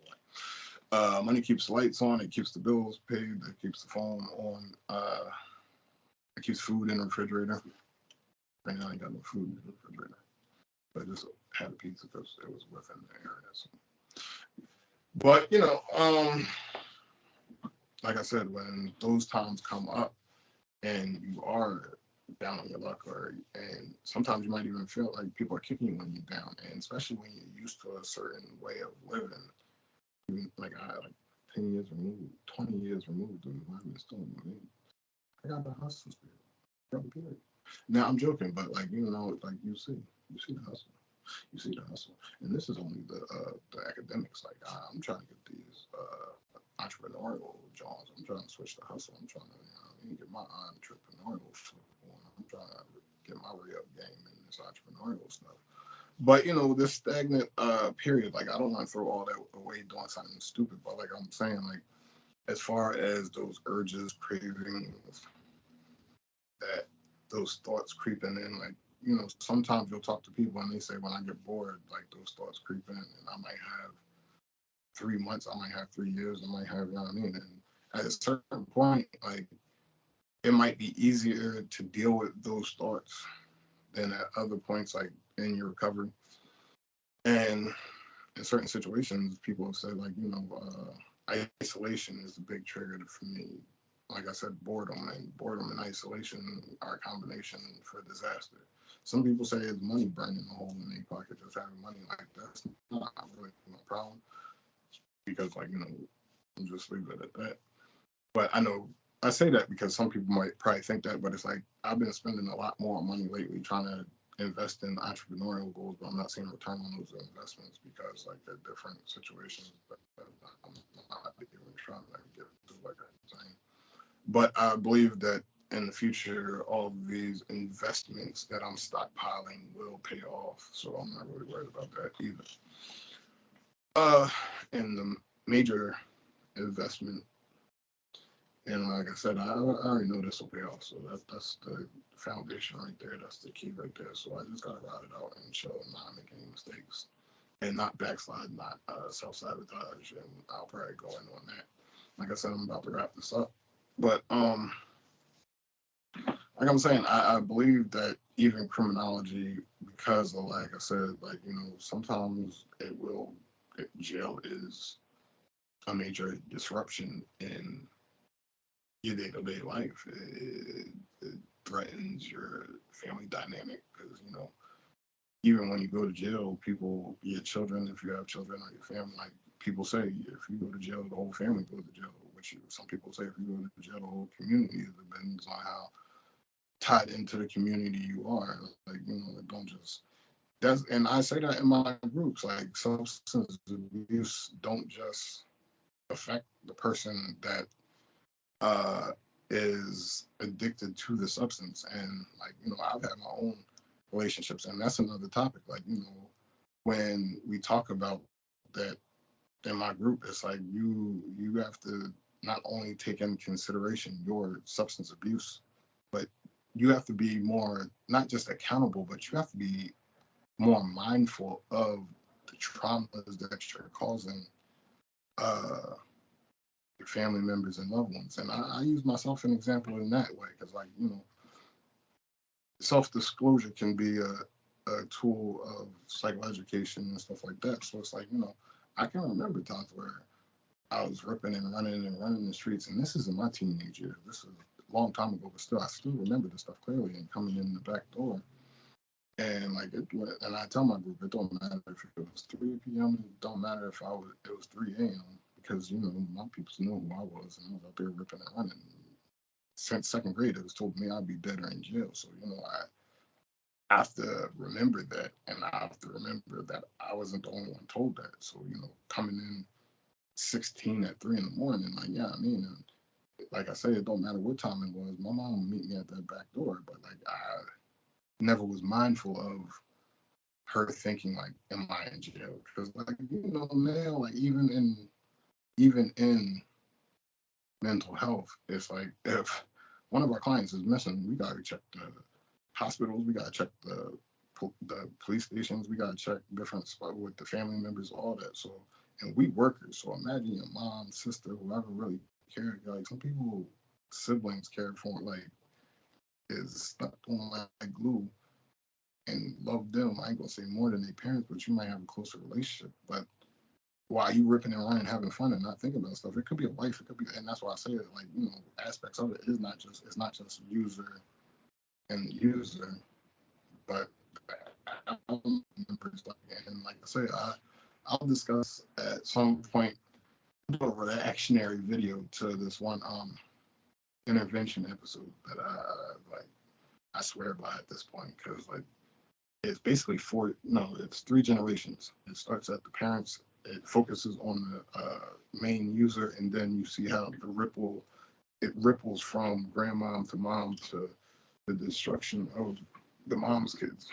the light. Money keeps the lights on. It keeps the bills paid. It keeps the phone on. It keeps food in the refrigerator. Right now, I ain't got no food in the refrigerator, but I just had a pizza because it was within the area. So. But like I said, when those times come up and you are down on your luck, and sometimes you might even feel like people are kicking you when you're down, and especially when you're used to a certain way of living. Like I like 10 years removed, 20 years removed, and I'm still moving. I got the hustle spirit. Got the period. Now I'm joking, but like like you see the hustle. You see the hustle, and this is only the academics. Like I'm trying to get these entrepreneurial jobs. I'm trying to switch the hustle. I'm trying to get my entrepreneurial flip on. I'm trying to get my re-up game in this entrepreneurial stuff. But this stagnant period, like I don't want to throw all that away doing something stupid. But like I'm saying, like as far as those urges, cravings, that those thoughts creeping in, like sometimes you'll talk to people and they say when I get bored, like those thoughts creep in, and I might have 3 months, I might have 3 years, I might have, you know what I mean? And at a certain point, like it might be easier to deal with those thoughts than at other points, like in your recovery. And in certain situations, people have said, like, isolation is a big trigger for me. Like I said, boredom and isolation are a combination for disaster. Some people say it's money burning a hole in their pocket, just having money. Like that's not really my problem because, like, I'm just leave it at that. But I know I say that because some people might probably think that, but it's like I've been spending a lot more money lately trying to invest in entrepreneurial goals, but I'm not seeing a return on those investments because like they're different situations that I'm not even trying to get to, like I'm saying. But I believe that in the future, all of these investments that I'm stockpiling will pay off. So I'm not really worried about that either. And the major investment, and like I said, I already know this will pay off. So that's the foundation right there. That's the key right there. So I just gotta ride it out and show not make any mistakes and not backslide, not self-sabotage. And I'll probably go in on that. Like I said, I'm about to wrap this up. But like I'm saying, I believe that even criminology, because of, like I said, like, sometimes jail is a major disruption in your day-to-day life. It threatens your family dynamic because, even when you go to jail, your children, if you have children or your family, like people say, if you go to jail, the whole family goes to jail. Which some people say if you go to jail, the whole community. It depends on how tied into the community you are. Like, don't just and I say that in my groups, like substance abuse don't just affect the person that is addicted to the substance. And like, I've had my own relationships, and that's another topic. Like, when we talk about that in my group, it's like you have to not only take in consideration your substance abuse, but you have to be more not just accountable, but you have to be more mindful of the traumas that you're causing uh, your family members and loved ones. And I use myself an example in that way because, like, self-disclosure can be a tool of psychoeducation and stuff like that. So it's like, I can remember times where I was ripping and running the streets, and this isn't my teenage years. This is a long time ago, but still, I still remember this stuff clearly. And coming in the back door, and like and I tell my group, it don't matter if it was 3 p.m. It don't matter if it was 3 a.m. because my people knew who I was, and I was out there ripping and running. Since second grade, it was told me I'd be dead or in jail. So I have to remember that, and I have to remember that I wasn't the only one told that. So coming in 16 at 3 in the morning, like and like I say, it don't matter what time it was. My mom would meet me at that back door, but like I never was mindful of her thinking like, "Am I in jail?" Because like now, like even in mental health, it's like if one of our clients is missing, we got to check the hospitals, we got to check the police stations, we got to check different spots with the family members, all that. So, and we workers. So imagine your mom, sister, whoever really cared. Like some people, siblings care for, like, is stuck on like glue and love them. I ain't gonna say more than their parents, but you might have a closer relationship. But while you ripping and running, having fun and not thinking about stuff, it could be a wife, it could be, and that's why I say it. Like, you know, aspects of it is not just, it's not just user and user, but stuff. And like I say, I'll discuss at some point, do a reactionary video to this one intervention episode that I swear by at this point, because like it's basically it's 3 generations. It starts at the parents, it focuses on the main user, and then you see how it ripples from grandmom to mom to the destruction of the mom's kids.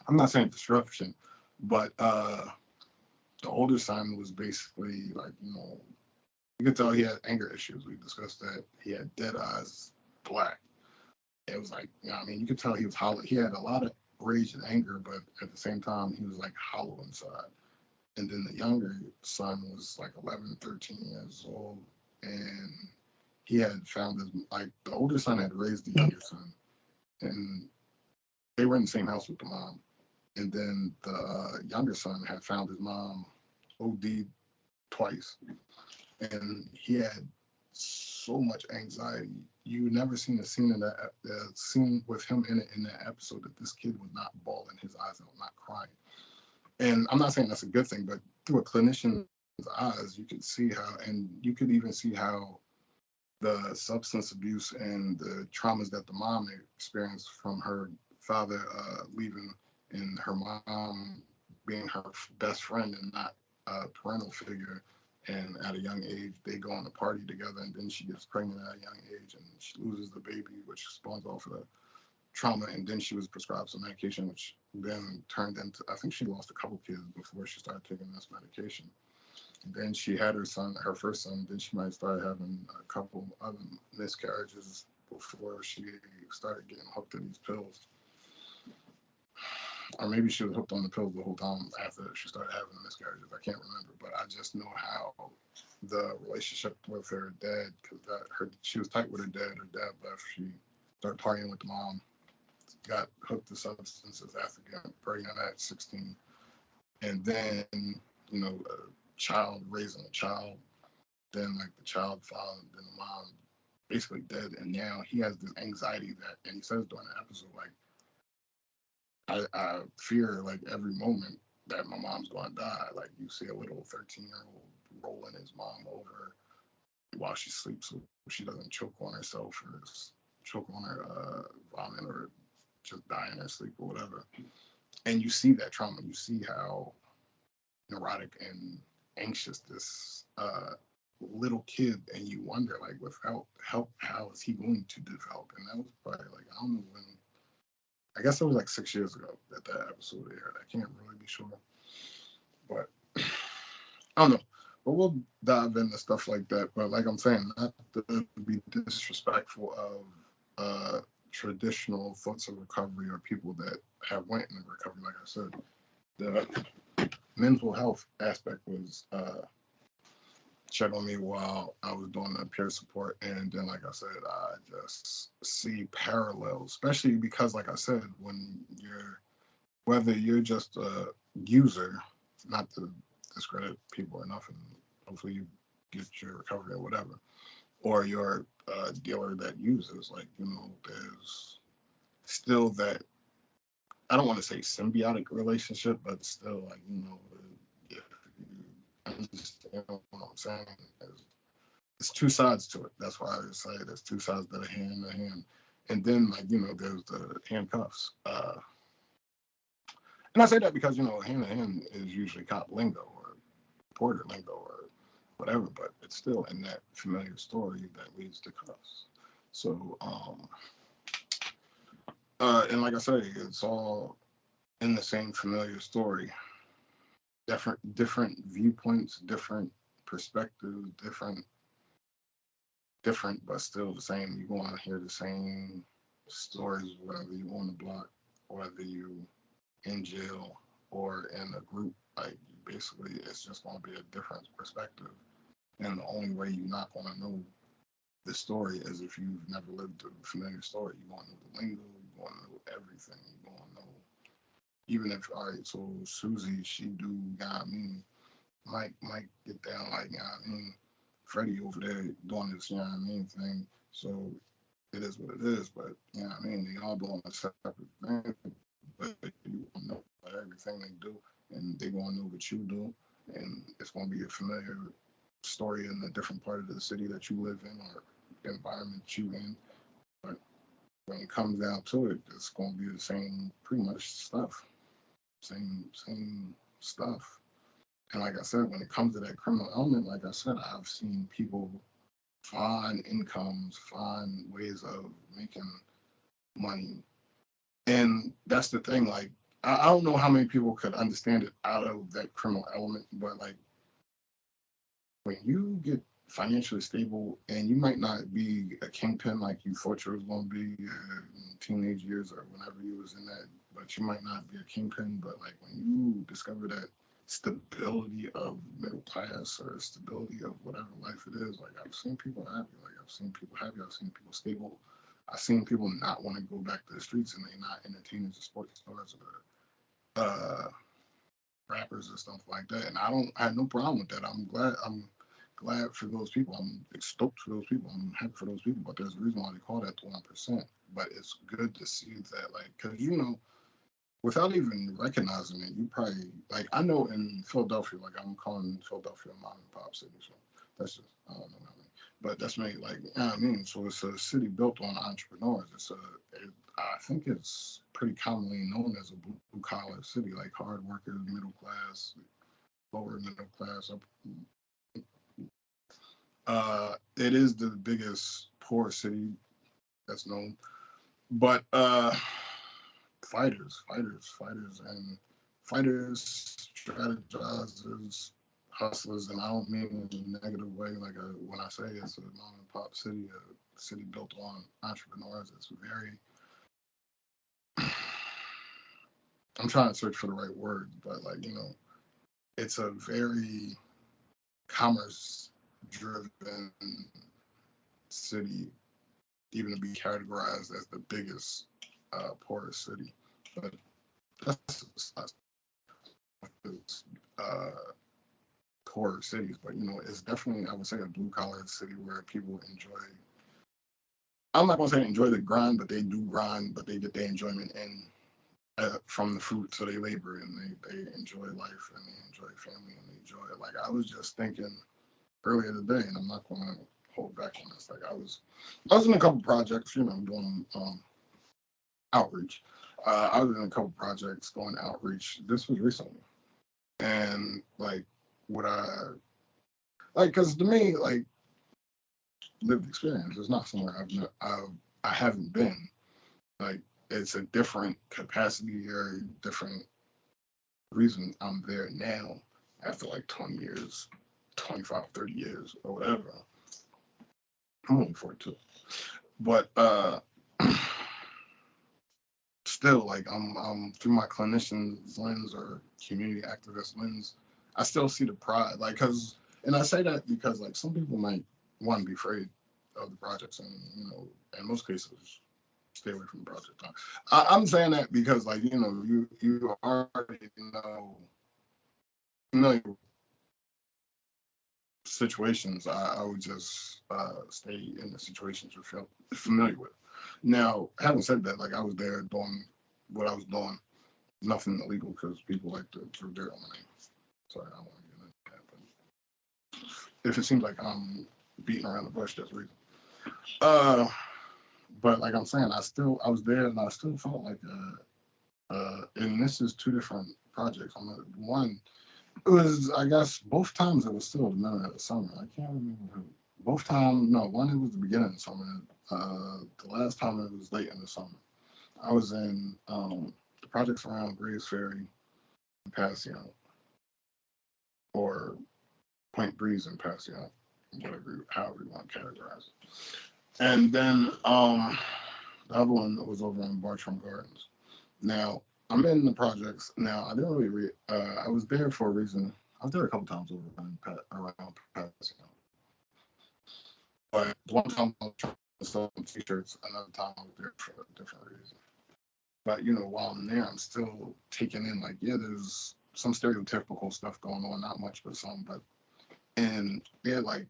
I'm not saying destruction, but the older son was basically like, you know, you could tell he had anger issues. We discussed that. He had dead eyes, black. It was like, you know, I mean, you could tell he was hollow. He had a lot of rage and anger, but at the same time, he was like hollow inside. And then the younger son was like 11, 13 years old. And he had found his, like, the older son had raised the younger son. And they were in the same house with the mom. And then the younger son had found his mom OD'd twice. And he had so much anxiety. You never seen a scene in that scene with him in that episode that this kid was not bawling his eyes out, not crying. And I'm not saying that's a good thing, but through a clinician's eyes, you could see how, and you could even see how the substance abuse and the traumas that the mom experienced from her father leaving and her mom being her best friend and not a parental figure. And at a young age, they go on a party together, and then she gets pregnant at a young age, and she loses the baby, which spawns off of the trauma. And then she was prescribed some medication, which then turned into, I think she lost a couple kids before she started taking this medication. And then she had her first son, then she might start having a couple other miscarriages before she started getting hooked to these pills. Or maybe she was hooked on the pills the whole time after she started having miscarriages. I can't remember, but I just know how the relationship with her dad, because she was tight with her dad. Her dad left. She started partying with the mom. Got hooked to substances after getting pregnant at 16, and then, you know, a child raising a child. Then like the child father, then the mom basically dead, and now he has this anxiety that, and he says during the episode, like, I fear like every moment that my mom's going to die. Like you see a little 13-year-old rolling his mom over while she sleeps so she doesn't choke on herself or choke on her vomit or just die in her sleep or whatever. And you see that trauma. You see how neurotic and anxious this little kid, and you wonder, like, without help, how is he going to develop? And that was probably like, I don't know when. I guess it was like 6 years ago that episode aired. I can't really be sure, but I don't know. But we'll dive into stuff like that. But like I'm saying, not to be disrespectful of traditional thoughts of recovery or people that have went in recovery. Like I said, the mental health aspect was check on me while I was doing the peer support. And then, like I said, I just see parallels, especially because, like I said, whether you're just a user, not to discredit people or nothing, hopefully you get your recovery or whatever, or you're a dealer that uses, like, you know, there's still that, I don't want to say symbiotic relationship, but still, like, you know, if you understand what I'm saying, it's two sides to it. That's why I say there's two sides that are hand in hand. And then, like, you know, there's the handcuffs. And I say that because, you know, hand in hand is usually cop lingo or porter lingo or whatever, but it's still in that familiar story that leads to cuffs. So, and like I say, it's all in the same familiar story. Different viewpoints, different perspectives, different different, but still the same. You're going to hear the same stories, whether you on the block, whether you in jail or in a group. Like basically, it's just going to be a different perspective. And the only way you're not going to know the story is if you've never lived a familiar story. You're going to know the lingo. You're going to know everything. You're going to know, even if, all right, so Susie, she do, you know what I mean, Mike get down like, you know what I mean, Freddie over there doing this, you know what I mean, thing. So it is what it is, but, you know what I mean, they all doing a separate thing, but you know everything they do, and they going to know what you do, and it's going to be a familiar story in a different part of the city that you live in or environment you in. But when it comes down to it, it's going to be the same, pretty much stuff, same stuff. And like I said, when it comes to that criminal element, like I said, I've seen people find incomes, find ways of making money. And that's the thing, like, I don't know how many people could understand it out of that criminal element, but like when you get financially stable and you might not be a kingpin like you thought you was going to be in teenage years or whenever you was in that, but you might not be a kingpin, but like when you discover that stability of middle class or stability of whatever life it is, like I've seen people happy, like I've seen people happy, I've seen people stable, I've seen people not want to go back to the streets and they not entertainers or sports stars or rappers or stuff like that. And I had no problem with that. I'm glad for those people. I'm stoked for those people. I'm happy for those people. But there's a reason why they call that the 1%. But it's good to see that, like, because without even recognizing it, you probably like I know in Philadelphia, like I'm calling Philadelphia a mom and pop city. So that's just I don't know what I mean. But that's me, like you know what I mean. So it's a city built on entrepreneurs. I think it's pretty commonly known as a blue collar city, like hard workers, middle class, lower middle class. It is the biggest poor city that's known, but fighters, strategizers, hustlers, and I don't mean in a negative way. Like when I say it's a mom and pop city, a city built on entrepreneurs, it's very. I'm trying to search for the right word, but like it's a very commerce driven city, even to be categorized as the biggest poorest city. But that's uh, poor cities, but it's definitely I would say a blue collar city where people enjoy. I'm not gonna say enjoy the grind, but they do grind, but they get their enjoyment in from the fruits of their labor, and they enjoy life and they enjoy family and they enjoy it. Like I was just thinking earlier today, and I'm not gonna hold back on this. Like I was in a couple projects, doing outreach. I was in a couple projects doing outreach. This was recently, and like what I like, because to me, like lived experience is not somewhere I haven't been. Like it's a different capacity or different reason I'm there now after like 20 years, 25, 30 years or whatever. I'm only 42. But still like I'm through my clinician's lens or community activist lens, I still see the pride. Like and I say that because like some people might want to be afraid of the projects and in most cases stay away from the project. I'm saying that because like you already know situations. I would just stay in the situations you feel familiar with. Now, having said that, like I was there doing what I was doing, nothing illegal because people like to throw dirt on my name. Sorry, I don't want to get into that. But if it seems like I'm beating around the bush, that's the reason. Uh, but like I'm saying, I was there and I still felt like and this is two different projects. One, it was I guess both times it was still the middle of the summer. I can't remember who. Both times, no, one it was the beginning of the summer. The last time it was late in the summer. I was in the projects around Grays Ferry and Passyunk, or Point Breeze and Passyunk, whatever, however you want to categorize it. And then the other one was over in Bartram Gardens. Now, I'm in the projects. Now, I didn't really I was there for a reason. I was there a couple times over around Pasadena. But one time I was trying to sell some t-shirts, another time I was there for a different reason. But, while I'm there, I'm still taking in, like, yeah, there's some stereotypical stuff going on, not much, but some. And they had, like,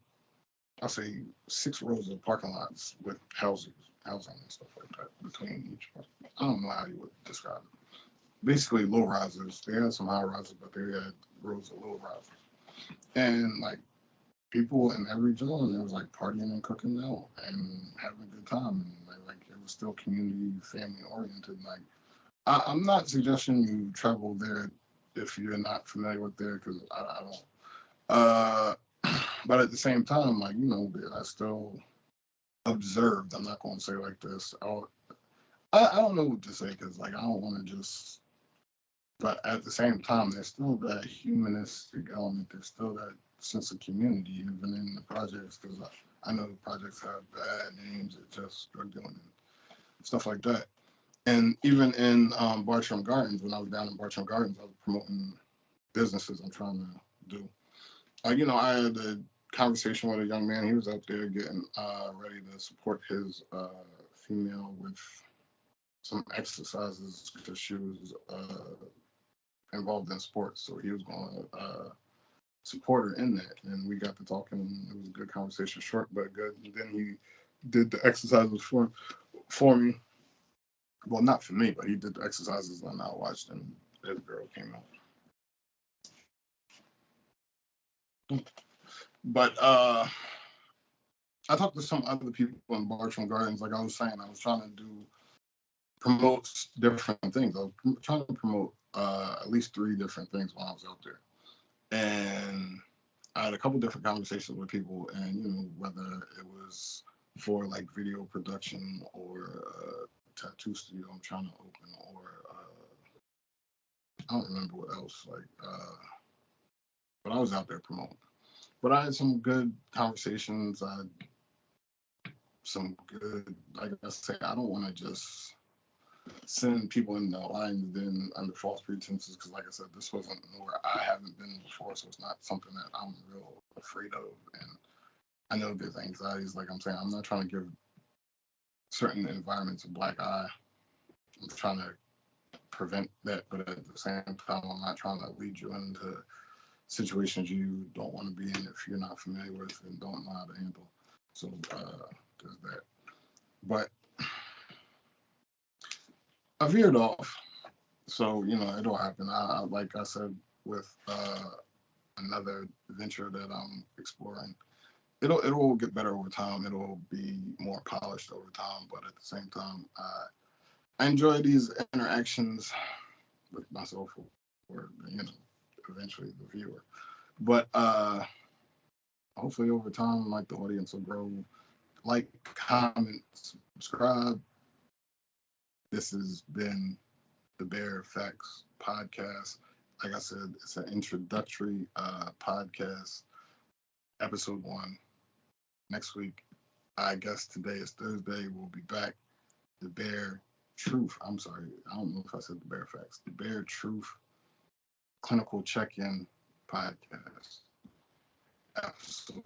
I'll say 6 rows of parking lots with housing and stuff like that between each one. I don't know how you would describe it. Basically, low risers. They had some high risers, but they had rows of low risers. And, like, people in every zone, it was like partying and cooking out and having a good time. And like it was still community, family oriented. Like I'm not suggesting you travel there if you're not familiar with there, because I don't. But at the same time, like I still observed. I'm not going to say like this. I don't know what to say, because like I don't want to just. But at the same time, there's still that humanistic element. There's still that sense of community, even in the projects, because I know the projects have bad names. It's just drug dealing and stuff like that. And even in Bartram Gardens, when I was down in Bartram Gardens, I was promoting businesses I'm trying to do. I had a conversation with a young man. He was out there getting ready to support his female with some exercises because she was involved in sports. So he was going to support her in that. And we got to talking, and it was a good conversation, short but good. And then he did the exercises for me. Well, not for me, but he did the exercises, and I watched, and his girl came out. But I talked to some other people in Bartram Gardens. Like I was saying, I was trying to promote different things. I was trying to promote at least 3 different things when I was out there. And I had a couple different conversations with people, and whether it was for like video production or a tattoo studio I'm trying to open, or I don't remember what else. But I was out there promoting. But I had some good conversations. I had some good, like I say, I don't want to just send people in the lines then under false pretenses, because like I said, this wasn't where I haven't been before, so it's not something that I'm real afraid of. And I know there's anxieties, like I'm saying, I'm not trying to give certain environments a black eye. I'm trying to prevent that, but at the same time, I'm not trying to lead you into situations you don't want to be in if you're not familiar with and don't know how to handle. So there's that. But I veered off, so it'll happen. Like I said, with another venture that I'm exploring, it'll get better over time. It'll be more polished over time. But at the same time, I enjoy these interactions with myself, or eventually the viewer. But hopefully over time, like the audience will grow. Like, comment, subscribe. This has been the Bear Facts podcast. Like I said, it's an introductory podcast, episode 1. Next week, I guess today is Thursday, we'll be back. The Bear Truth. I'm sorry, I don't know if I said the Bear Facts. The Bear Truth Clinical Check-In podcast. Episode